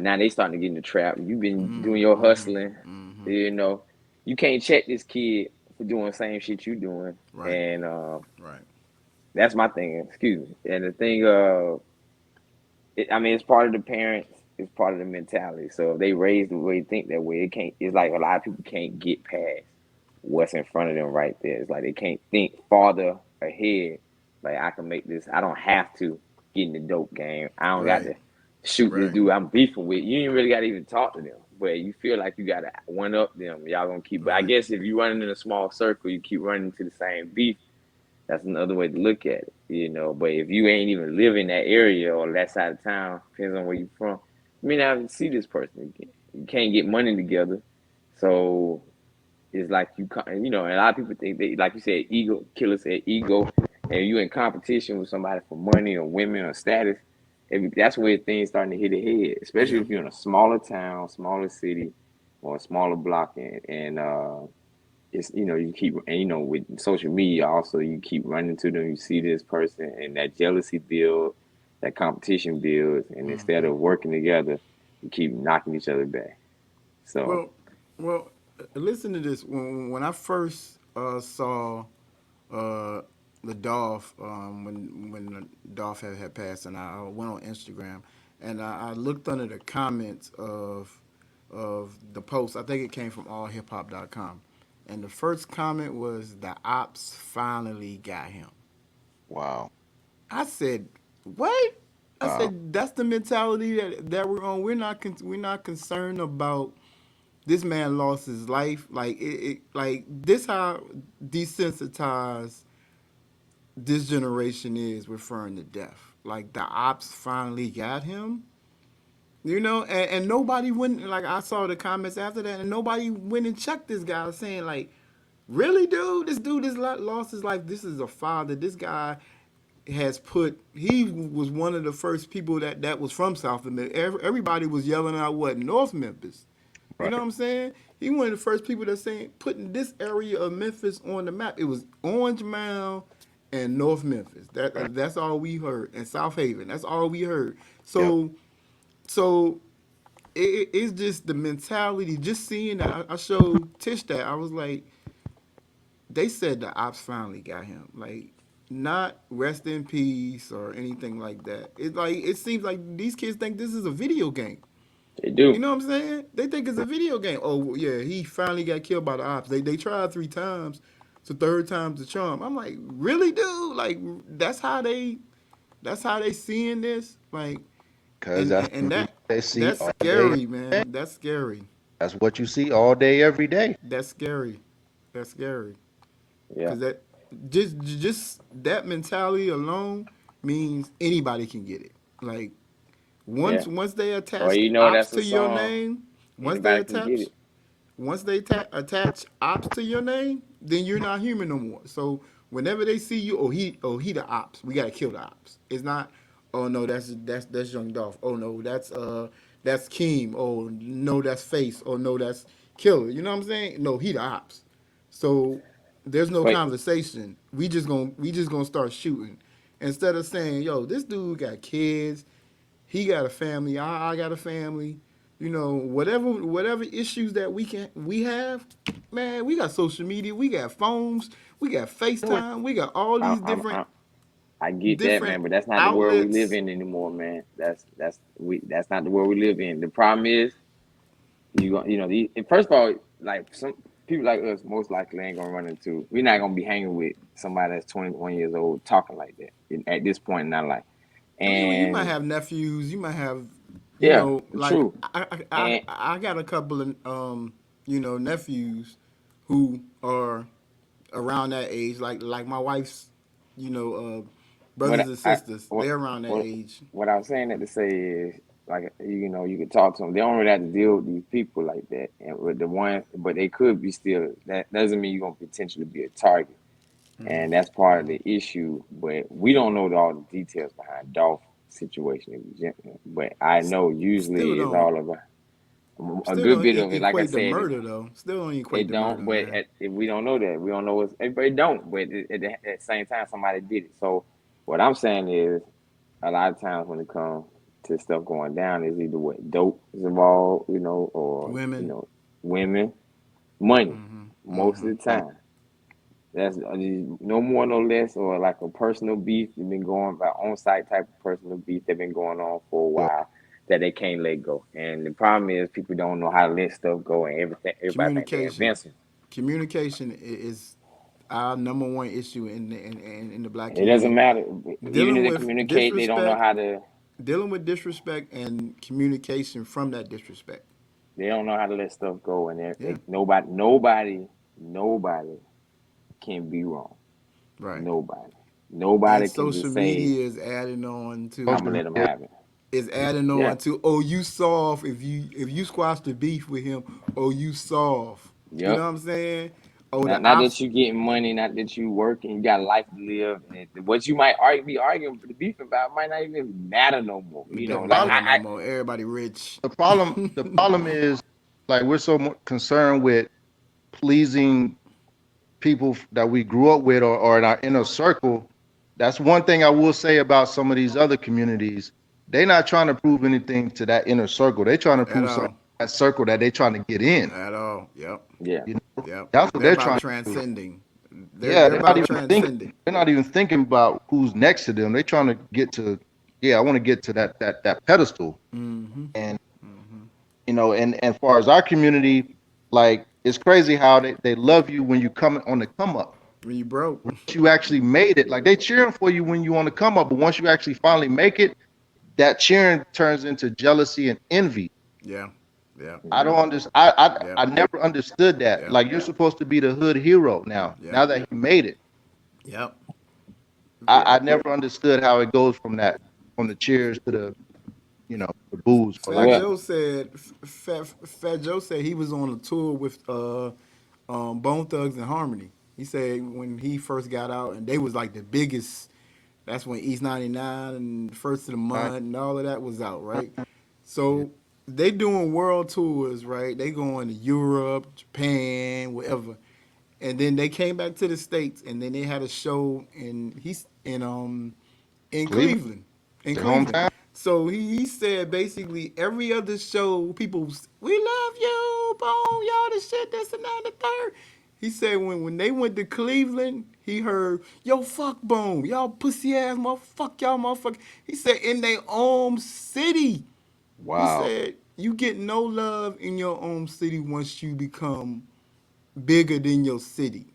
Now they starting to get in the trap. You've been doing your hustling. You know, you can't check this kid for doing the same shit you doing. Right. And Right. that's my thing. Excuse me. And the thing, I mean, it's part of the parents. It's part of the mentality. So if they raise the way, think that way, it can't. It's like a lot of people can't get past what's in front of them right there. It's like they can't think farther ahead. Like I can make this. I don't have to get in the dope game. I don't got Right. to shoot this Right. dude I'm beefing with. You ain't really got to even talk to them. But you feel like you got to one up them. Y'all gonna keep. But I Right. guess if you running in a small circle, you keep running into the same beef. That's another way to look at it. But if you ain't even live in that area or that side of town, depends on where you from, you may not even see this person again. You can't get money together. So it's like and a lot of people think they, like you said, ego, killer said ego, and you in competition with somebody for money or women or status. That's where things starting to hit the head, especially Yeah. if you're in a smaller town, smaller city, or a smaller block, and it's you keep and with social media also you keep running to them, you see this person and that jealousy builds, that competition builds, and instead of working together you keep knocking each other back. So Well, well, listen to this. When I first saw uh, the Dolph, when the Dolph had passed, and I went on Instagram, and I looked under the comments of the post. I think it came from allhiphop.com, and the first comment was the ops finally got him. Wow. I said, "What?" I Wow. said, "That's the mentality that we're on. We're not concerned about this man lost his life. Like this how desensitized this generation is referring to death. Like the ops finally got him. And nobody went, like I saw the comments after that, and nobody went and checked this guy saying like, really, dude, this dude has lost his life. This is a father. This guy he was one of the first people that was from South Memphis. Everybody was yelling out what North Memphis. You know what Right. I'm saying? He one of the first people that saying putting this area of Memphis on the map. It was Orange Mound and North Memphis. Right. That's all we heard. And South Haven. That's all we heard. Yep. So it's just the mentality. Just seeing that, I showed Tish that. I was like, they said the ops finally got him. Like, not rest in peace or anything like that. It seems like these kids think this is a video game. they You do. know what I'm saying? They think it's a video game. Oh yeah, he finally got killed by the ops. They tried 3 times. It's the third time's the charm. I'm like, really, dude? Like that's how they seeing this? Like, Because and that's and, the and news that they see that's all day. scary, man. That's scary. That's what you see all day, every day. That's scary. That's scary. Yeah, Cause that just that mentality alone means anybody can get it. Like yeah. once they Well, attach ops that's a to your song. name, once they Anybody can get attach it. once they attach ops to your name, then you're not human no more. So whenever they see you, he the ops. We gotta kill the ops. It's not, oh no, that's Young Dolph. Oh no, that's Keem. Oh no, that's Face. Oh no, that's Killer. You know what I'm saying? No, he the ops. So there's no But conversation. We just gonna start shooting instead of saying, yo, this dude got kids. He got a family. I got a family. Whatever issues that we have, man, we got social media, we got phones, we got Do it. FaceTime, we got all I, these I'm, different I'm, I get that, different man. But that's not the world we live outlets. in anymore, man. That's not the world we live in. The problem is first of all, like some people like us most likely ain't gonna run into. We're not gonna be hanging with somebody that's 21 years old talking like that at this point in our life. I mean, well, you might And have nephews, you might have, yeah, like true. And I got a couple of nephews who are around that age, like my wife's, you know, brothers what and I sisters. what They're around that what age. what I was saying that to say is like you can talk to them. They don't really have to deal with these people like that. And with the one, but they could be still. That doesn't mean you're gonna potentially be a target. And that's part of the issue. But we don't know all the details behind Dolph. situation. But I know Still usually it's don't all about a still good don't bit of it. Like I equate to said, murder though. Still don't equate it to murder, don't. But man. if we don't know that, we don't know what everybody don't. But at the same time, somebody did it. So what I'm saying is, a lot of times when it comes to stuff going down, is either what dope is involved, or Women. women, money, Mm-hmm. most Mm-hmm. of the time. That's no more, no less, or like a personal beef. They've been going by on-site type of personal beef. They've been going on for a Yeah. while that they can't let go. And the problem is people don't know how to let stuff go, and everything. Everybody think they're Communication. invincible. Communication is our number one issue in the black It doesn't community. matter. Even if Dealing they with communicate, they don't know disrespect, how to. dealing with disrespect and communication from that disrespect. They don't know how to let stuff go, and Yeah, nobody can be wrong. right. Nobody, And nobody can social just say, media is adding on "I'm Social to gonna let them media. have it." Yeah, oh, you soft if you squash the beef with him, oh, you soft. You know yep. what I'm saying? Oh, Not the not ops that you getting money, not that you working, you got a life to live, and what you might be arguing the beef about might not even matter no more. it The don't Like matter problem, no more. Everybody rich. the problem is like we're so concerned with pleasing people that we grew up with or in our inner circle. That's one thing I will say about some of these other communities. They're not trying to prove anything to that inner circle. They're trying to At prove something all. to that circle that they're trying to get in. At all. Yep. yeah, You know, Yep. that's what They're they're about trying to do. transcending. Yeah, They're they're not about even thinking. transcending. They're not even thinking about who's next to them. They're trying to get to. Yeah, I want to get to that pedestal. Mm-hmm. And Mm-hmm. and far as our community, like it's crazy how they love you when you come on the come up. When you broke. Once you actually made it, like they cheering for you when you want to come up, but once you actually finally make it, that cheering turns into jealousy and envy. Yeah. Yeah. I don't hmm understand. Yeah. I never understood that. Yeah. Like you're supposed to be the hood hero now. Yeah. Now that he made it, Yep. yeah. I never understood how it goes from the cheers to the booze for Fat lack Well, of. Joe said Fat Joe said he was on a tour with Bone Thugs and Harmony. He said when he first got out and they was like the biggest. That's when East 99 and First of the Right? Month and all of that was out, right? So they doing world tours, right? They going to Europe, Japan, wherever. And then they came back to the States and then they had a show in Cleveland, Cleveland. In their Cleveland. hometown. So he said basically every other show, people, we love you, boom, y'all the shit, this and that, and the third. He said when they went to Cleveland, he heard, yo, fuck boom, y'all pussy ass motherfucker, y'all motherfucker. He said in their own city. He Wow. said you get no love in your own city once you become bigger than your city.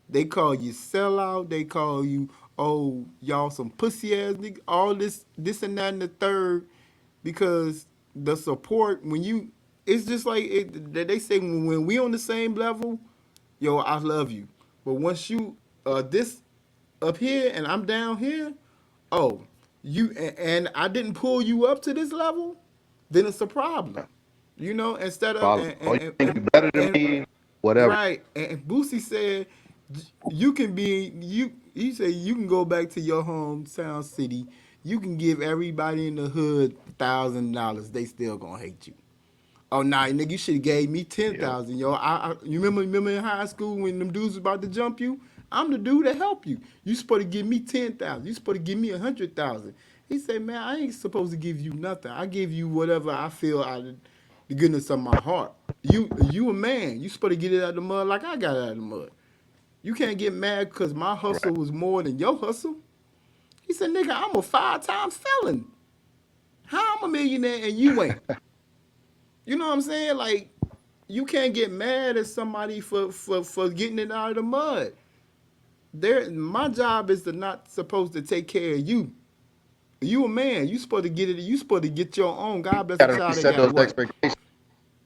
They call you sellout. They call you, oh, y'all some pussy ass nigga. All this and that and the third, because the support when you, it's just like they say when we on the same level, yo, I love you. But once you this up here and I'm down here, oh, and I didn't pull you up to this level, then it's a problem. You know, instead of Problem. Oh, you think you better than and me? Whatever. right. And Boosie said you can be you. He said you can go back to your hometown city. You can give everybody in the hood $1,000. They still gonna hate you. Oh nah, nigga, you should have gave me ten Yeah. thousand, yo. You remember in high school when them dudes was about to jump you? I'm the dude that help you. You supposed to give me 10,000. You supposed to give me 100,000. He said, man, I ain't supposed to give you nothing. I give you whatever I feel out of the goodness of my heart. You a man. You supposed to get it out of the mud like I got it out of the mud. You can't get mad because my hustle Right. was more than your hustle. He said, nigga, I'm a 5-time felon. How I'm a millionaire and you ain't? You know what I'm saying? Like, you can't get mad at somebody for getting it out of the mud. My job is to not supposed to take care of you. You a man. You supposed to get it. You supposed to get your own. God bless a Got to child that reset got those what? expectations.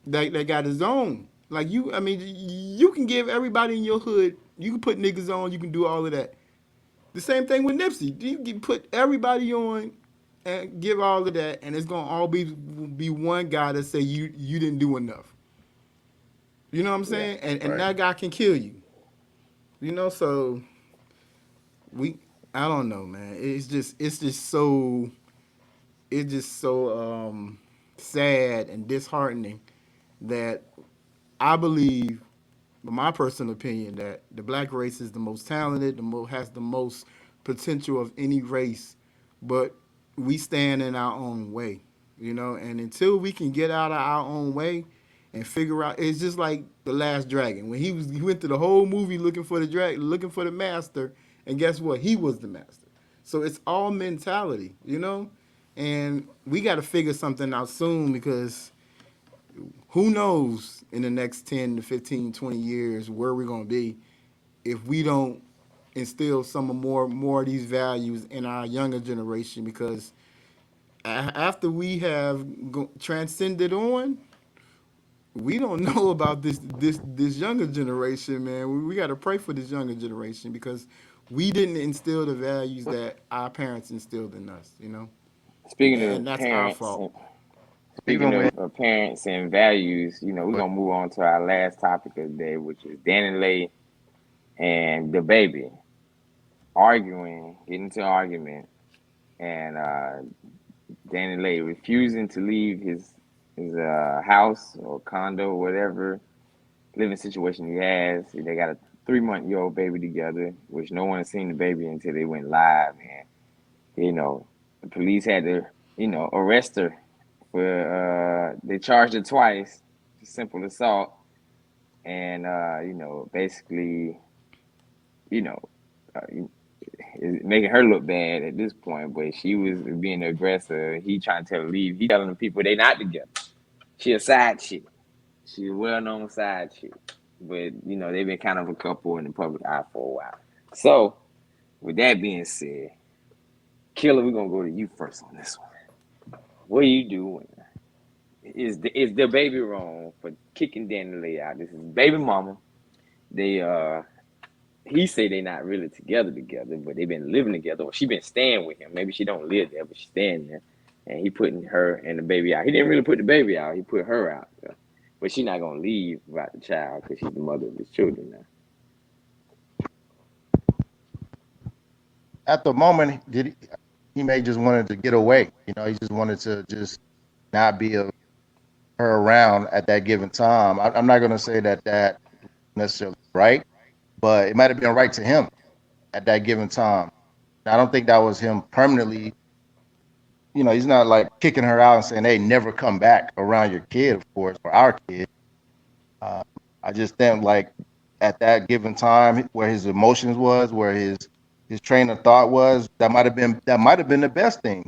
That got his own. Like you, I mean, you can give everybody in your hood. You can put niggas on. You can do all of that. The same thing with Nipsey. You can put everybody on and give all of that, and it's gonna all be one guy that say you didn't do enough. You know what I'm Yeah. saying? And Right. that guy can kill you. You know, we I don't know, man. It's just so it's just so sad and disheartening that I believe, in my personal opinion, that the black race is the most talented, has the most potential of any race, but we stand in our own way, you know. And until we can get out of our own way and figure out, it's just like the Last Dragon when he went through the whole movie looking for the dragon, looking for the master, and guess what? He was the master. So it's all mentality, you know. And we got to figure something out soon because who knows in the next 10 to 15, 20 years where we're going to be if we don't instill some more of these values in our younger generation because after we have transcended on, we don't know about this younger generation, man. We got to pray for this younger generation because we didn't instill the values that our parents instilled in us, you know, Speaking and of that's our parents, fault. speaking Even with of parents and values, we're gonna move on to our last topic of the day, which is Danileigh and the baby arguing, getting into an argument, and Danileigh refusing to leave his house or condo or whatever living situation he has. They got a 3-month-old baby together, which no one has seen the baby until they went live, and the police had to arrest her for they charged her twice for simple assault and basically you know uh, making her look bad at this point, but she was being the aggressor. He trying to tell her to leave. He telling the people they not together. She a side chick. She a well known side chick. But they've been kind of a couple in the public eye for a while. So with that being said, Killer, we're gonna go to you first on this one. What are you doing? Is the baby wrong for kicking Danileigh out? This is baby mama. They he say they not really together, but they been living together. Or she been staying with him. Maybe she don't live there, but she's staying there. And he putting her and the baby out. He didn't really put the baby out. He put her out. So. But she not gonna leave without the child because she's the mother of his children now. at the moment, he may just wanted to get away. He just wanted to just not be her around at that given time. I'm not going to say that necessarily right, but it might have been right to him at that given time. I don't think that was him permanently. He's not like kicking her out and saying, "Hey, never come back around your kid," of course, or our kid. Uh, I just think like at that given time where his emotions was, where his train of thought was, that might have been the best thing,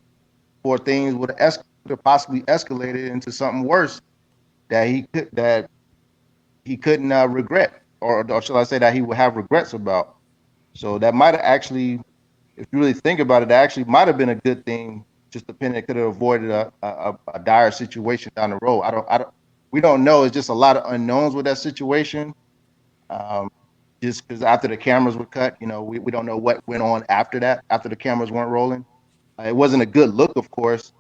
or things would have possibly escalated into something worse that he couldn't regret, or shall I say that he would have regrets about. So that might have actually, if you really think about it, that actually might have been a good thing. Just depending, it could have avoided a dire situation down the road. We don't know. It's just a lot of unknowns with that situation. Um, just because after the cameras were cut, we don't know what went on after that, after the cameras weren't rolling. It wasn't a good look, of course.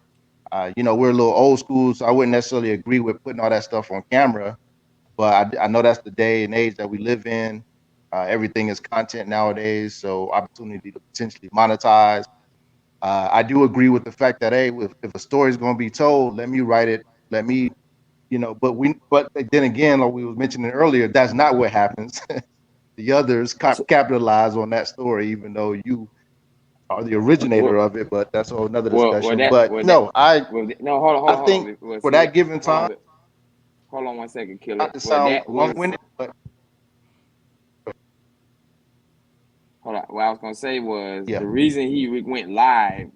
We're a little old school, so I wouldn't necessarily agree with putting all that stuff on camera. But I know that's the day and age that we live in. Everything is content nowadays, so opportunity to potentially monetize. I do agree with the fact that, hey, if a story is going to be told, let me write it. Let me, but then again, like we was mentioning earlier, that's not what happens. The others So, capitalize on that story, even though you are the originator well, of it. But that's a whole another well, well, discussion. that, But well, that, no, I well, no, hold on, hold I on, hold think on. Well, for see, that given time, hold on 1 second, Killer. not to Well, sound that was long-winded, but hold on. What I was gonna say was yeah, the reason he went live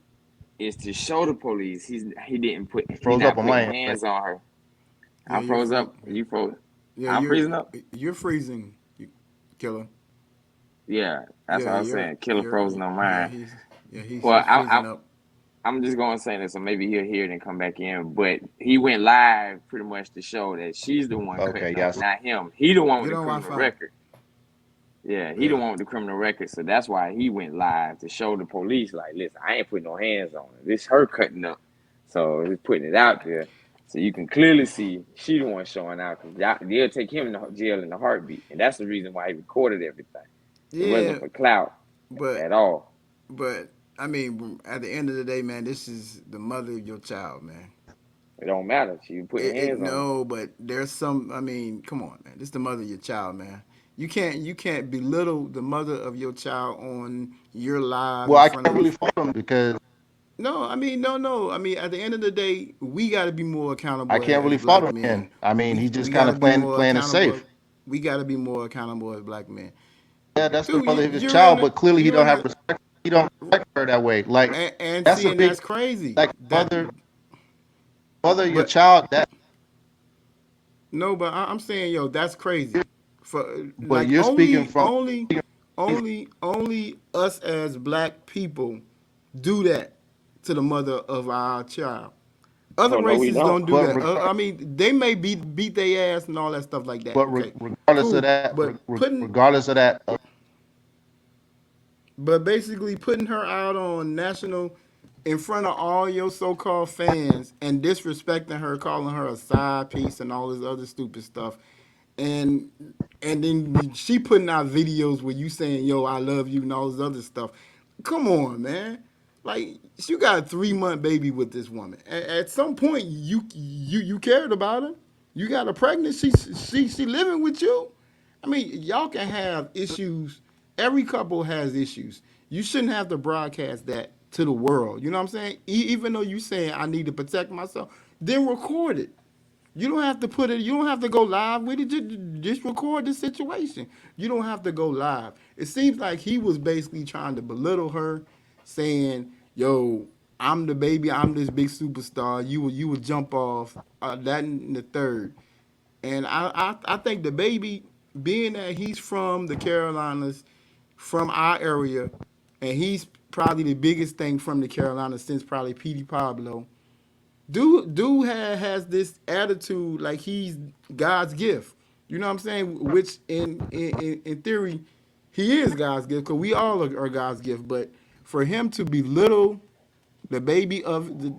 is to show the police it he's froze up not on my putting end. But hands on her. Yeah, I froze up. You froze. yeah, I'm freezing up. you're freezing, Killer. Yeah, that's Yeah, what I was saying. Killer frozen on yeah, mine. Well, he's freezing up. I'm just gonna say this, so maybe he'll hear it and come back in. But he went live pretty much to show that she's the one okay, cutting up, yes, not him. He the one with Get the on criminal Wi-Fi. record. Yeah, he the Yeah, one with the criminal record. So that's why he went live to show the police, like, listen, I ain't putting no hands on her. This her cutting up. So he's putting it out there. So you can clearly see she the one showing out because they'll take him to jail in a heartbeat. And that's the reason why he recorded everything. It wasn't yeah, for clout but at all. but I mean, at the end of the day, man, this is the mother of your child, man. It don't matter. She put her It hands on him. no, but there's some. I mean, come on, man. This is the mother of your child, man. You can't belittle the mother of your child on your live Well, in I front can't of. really fault him because No, I mean, no. I mean, at the end of the day, we got to be more I accountable can't as really fault black him. men. Then I mean, We he's just we kind got to of be playing more playing it accountable. safe. We got to be more accountable as black men. Yeah, that's the Dude, mother of his you're in child, the but clearly he you're don't in have the respect. He don't respect her that way. Like and that's see, a and big that's crazy. like That, mother of your but child. That no, but I'm saying, yo, that's crazy. For but like you're speaking from only us as black people do that to the mother of our child. Other So no, we races don't. don't do but that. I mean, they may beat their ass and all that stuff like that. Okay, regardless of cool. that, But putting regardless of that, But basically, putting her out on national in front of all your so-called fans and disrespecting her, calling her a side piece and all this other stupid stuff, and and then she putting out videos where you saying, "Yo, I love you" and all this other stuff. Come on, man. Like you got a 3 month baby with this woman. At some point, you cared about her. You got her pregnant. She living with you. I mean, y'all can have issues. Every couple has issues. You shouldn't have to broadcast that to the world. You know what I'm saying? Even though you saying I need to protect myself, then record it. You don't have to put it. You don't have to go live with it. Just record the situation. You don't have to go live. It seems like he was basically trying to belittle her, saying, "Yo, I'm the baby. I'm this big superstar. You would jump off that and the third." And I think the baby, being that he's from the Carolinas, from our area, and he's probably the biggest thing from the Carolinas since probably Petey Pablo. Dude has this attitude like he's God's gift. You know what I'm saying? Which in theory, he is God's gift because we all are God's gift. But for him to belittle the baby of the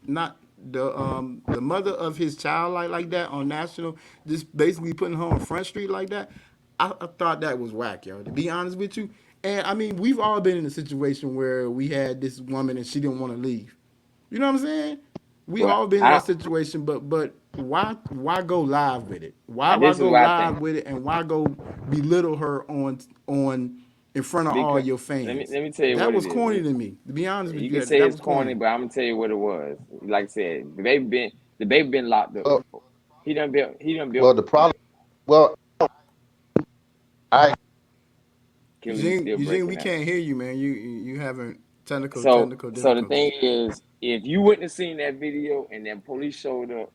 not the mother of his child like that on national, just basically putting her on Front Street like that, I thought that was whack, yo. To be honest with you, and I mean we've all been in a situation where we had this woman and she didn't want to leave. You know what I'm saying? We Well, all been in I that situation, but why go live with it? Why this is go what I think. live with it and why go belittle her on in front of all Because your let me fans? let me tell you That what it was is. corny to me. To be honest with You you, can that, say that it's was corny, corny. but I'm gonna tell you what it was. Like I said, the baby been locked up well, before. He done built. well, the problem, well, I Killer, you Eugene, still Eugene, we breaking out. can't hear you, man. You having So technical so the difficulties. thing is, if you wouldn't have seen that video and then police showed up,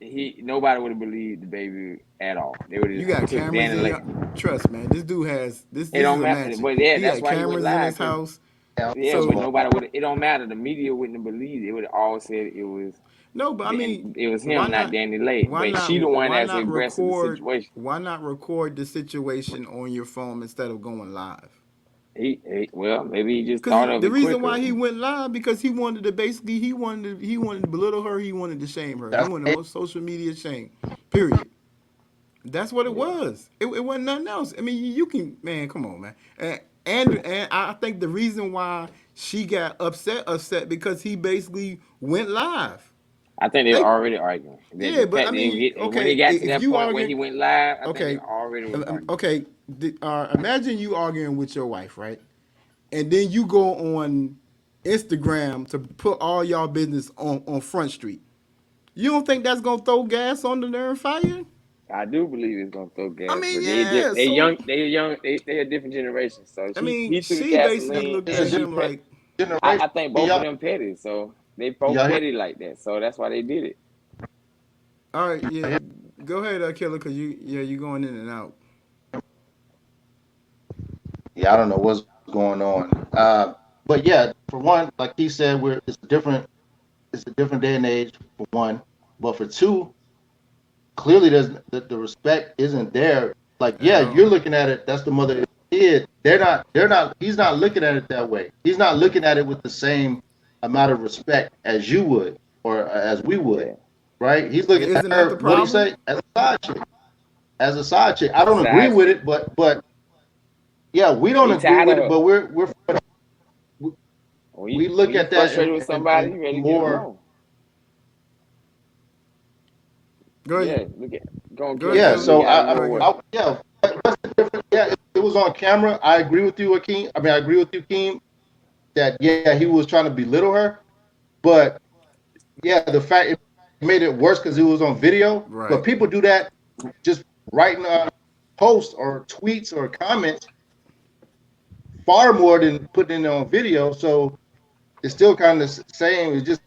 nobody would have believed the baby at all. They would You have got took cameras in your Danny. trust, man. This dude has this. It This is don't a matter, mansion. but yeah, He that's got why he went cameras in live. his Cause house. yeah, first but of So all, nobody would. It don't matter. The media wouldn't have believed it. Would have all said it was. no, but I Then mean, it was why him, not not? Danny Lay. But she the one Why that's not aggressive the record? situation. Why not record the situation on your phone instead of going live? Well, maybe he just Because thought of the it reason quicker. why he went live because he wanted to basically he wanted to belittle her. He wanted to shame her. He that's wanted the most social media shame. Period. That's what it Yeah, was. It wasn't nothing else. I mean, you can, man, come on, man. And I think the reason why she got upset because he basically went live. I think they were They, already arguing. The yeah, but I fact that mean, when okay, it got to if that you point where he arguing, went live, I think they okay, already was arguing. okay, imagine you arguing with your wife, right? And then you go on Instagram to put all y'all business on Front Street. You don't think that's gonna throw gas on the darn fire? I do believe it's gonna throw I gas, mean, but yeah. they So young, they young, they a different generation. So I he mean, threw the she basically gasoline, looked it's a at and she him different pressed. like, generation. I think both of Y'all, them petty, so they both y'all, petty like that. So that's why they did it. "All right, yeah, go ahead, Killer, cause you going in and out." yeah, I don't know what's going on. But yeah, for one, like he said, it's a different day and age for one, but for two, clearly the respect isn't there. Like, At yeah, all. you're looking at it. That's the mother of the kid. They're not. He's not looking at it that way. He's not looking at it with the same amount of respect as you would or as we would, Yeah, right? He's looking at Isn't that the her. What do you problem? say? As a side chick. As a side chick. I don't agree side with chick. it, but yeah, we don't He agree tired of with it, her. but we're for it. we When look you at that frustrated with somebody, and you ready to get more. along. Go ahead. Yeah, look at go on, Go ahead, Killer. Yeah, You Killer. so got any Go more ahead. what? yeah. What's the difference? Yeah, it was on camera. I agree with you, Akeem. I mean, I agree with you, Keem, that yeah, he was trying to belittle her. But yeah, the fact it made it worse because it was on video. But Right. people do that just writing posts or tweets or comments far more than putting it on video. So it's still kind of the same. It just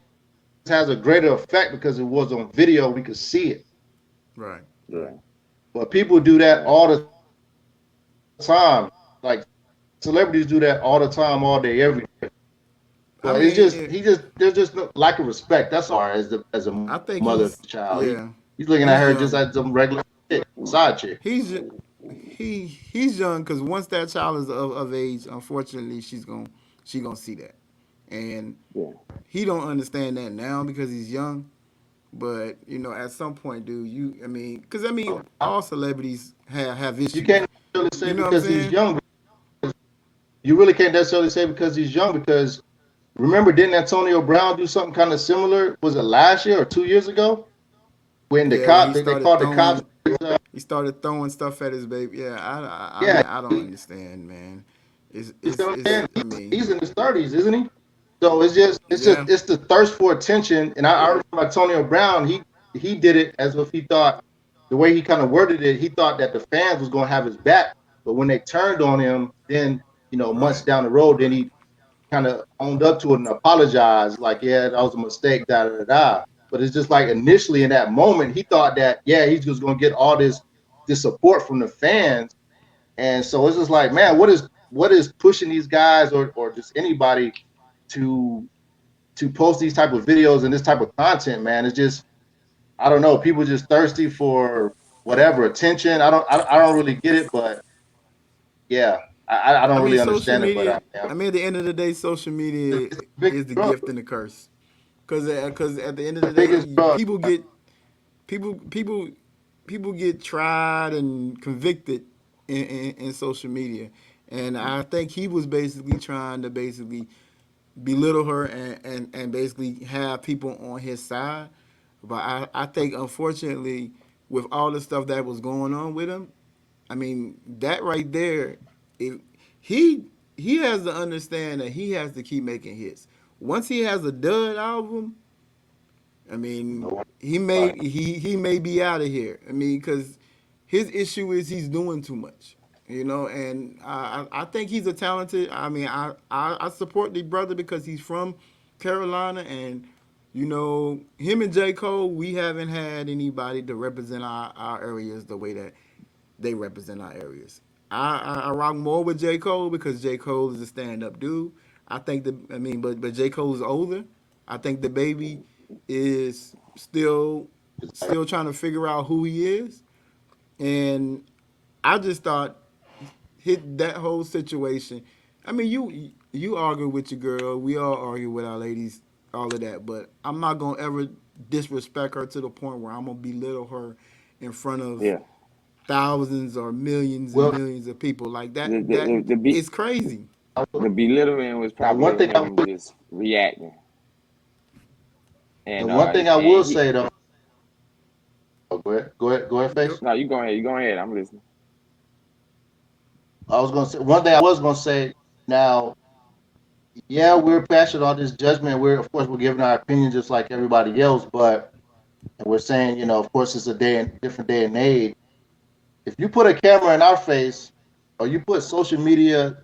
has a greater effect because it was on video. We could see it. Right. Right. Yeah, But people do that yeah, all the time. Like celebrities do that all the time, all day, every day. But it's just I there's mean, just no lack of respect. That's all as a mother to I his think child. yeah, He's looking at her just he's as young. some regular chick, side chick. He's he's young because once that child is of age, unfortunately, she gonna see that, and yeah. he don't understand that now because he's young. But at some point, dude, I mean, because I mean, all celebrities have You issues. can't necessarily say You know what I'm because he's saying? young. You really can't necessarily say because he's young because remember, didn't Antonio Brown do something kind of similar? Was it last year or 2 years ago when the Yeah, when cop they called the cops? he started throwing stuff at his baby. Yeah, I Yeah, mean, I don't understand, man. you see what I'm It's saying? I mean, He's in his 30s, isn't he? So it's just yeah, it's the thirst for attention. And I remember Antonio Brown, he did it as if he thought the way he kind of worded it, he thought that the fans was gonna have his back. But when they turned on him, then months right, down the road, then he kind of owned up to it and apologized, like, yeah, that was a mistake, da da da. But it's just like initially in that moment, he thought that yeah, he's just gonna get all this support from the fans. And so it's just like, man, what is pushing these guys or just anybody to post these type of videos and this type of content, man? It's just I don't know. People just thirsty for whatever attention. I don't really get it, but yeah, I I don't mean, really social understand it. But media. I mean, at the end of the day, social media it's the biggest is the drug, gift and the curse. Because at the end of the the biggest day, drug. people people people get tried and convicted in social media, and I think he was basically trying to basically belittle her and basically have people on his side. But I think unfortunately, with all the stuff that was going on with him, I mean that right there, if he he has to understand that he has to keep making hits. Once he has a dud album, I mean, he may be out of here. I mean, because his issue is he's doing too much, And I think he's a talented. I mean, I support the brother because he's from Carolina, and him and J Cole, we haven't had anybody to represent our areas the way that they represent our areas. I rock more with J Cole because J Cole is a stand up dude. I mean, but J Cole is older. I think the baby is still trying to figure out who he is, and I just thought hit that whole situation. I mean, you argue with your girl. We all argue with our ladies, all of that. But I'm not gonna ever disrespect her to the point where I'm gonna belittle her in front of Yeah. thousands or millions and Well, millions of people like that. The That the the, be, is crazy. the belittling was now one probably thing I him just reacting, and one thing I will and he. say though. Oh, go ahead, Go, face. No, you go ahead. You go ahead. I'm listening. I was gonna say one thing I was gonna say. Now, yeah, we're passionate on this judgment. We're of course we're giving our opinion just like everybody else, but and we're saying, of course, it's a different day and age. If you put a camera in our face, or you put social media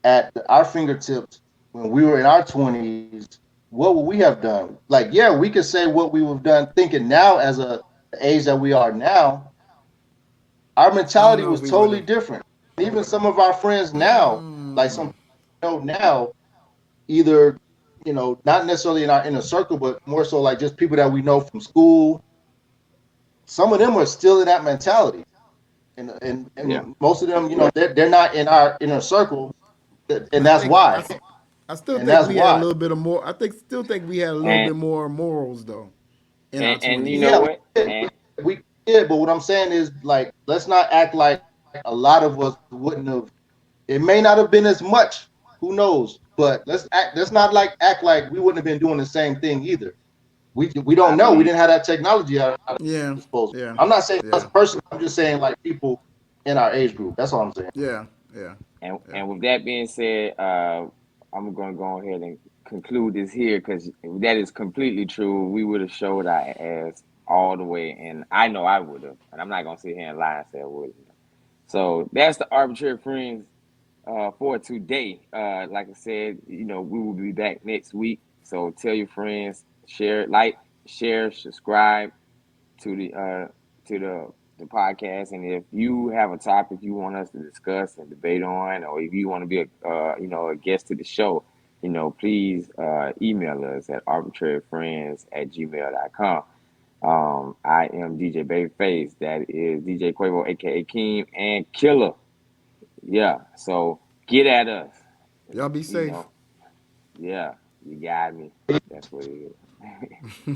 at our fingertips when we were in our 20s, what would we have done? Like, yeah, we could say what we would have done thinking now as the age that we are now. Our I don't mentality know if was we would totally have. different. Even some of our friends now, like some Mm, now, either not necessarily in our inner circle, but more so like just people that we know from school. Some of them are still in that mentality, Yeah. and most of them, they're not in our inner circle, and I that's think why, I still and think that's we had a why. little bit of more. I think still think we had a little And bit more morals though in our and you twenties. know Yeah, what? And we did, but what I'm saying is like, let's not act like a lot of us wouldn't have. It may not have been as much, who knows? but let's not like act like we wouldn't have been doing the same thing either. We I don't know. We mean, didn't have that technology at our Yeah, disposal. yeah, I'm not saying us yeah, personally. I'm just saying like people in our age group. That's all I'm saying. yeah, yeah, yeah. and with that being said, I'm gonna go ahead and conclude this here because that is completely true. We would have showed our ass all the way, and I know I would have, and I'm not gonna sit here and lie and say I wouldn't. So that's the arbitrary friends for today. Like I said, we will be back next week. So tell your friends, share, like, share, subscribe to the podcast. And if you have a topic you want us to discuss and debate on, or if you want to be a guest to the show, please email us at arbitraryfriends@gmail.com. I am DJ Babyface. That is DJ Quavo, aka Keem, and Killer. Yeah. So get at us. Y'all be You safe. know. Yeah. You got me. That's what it is.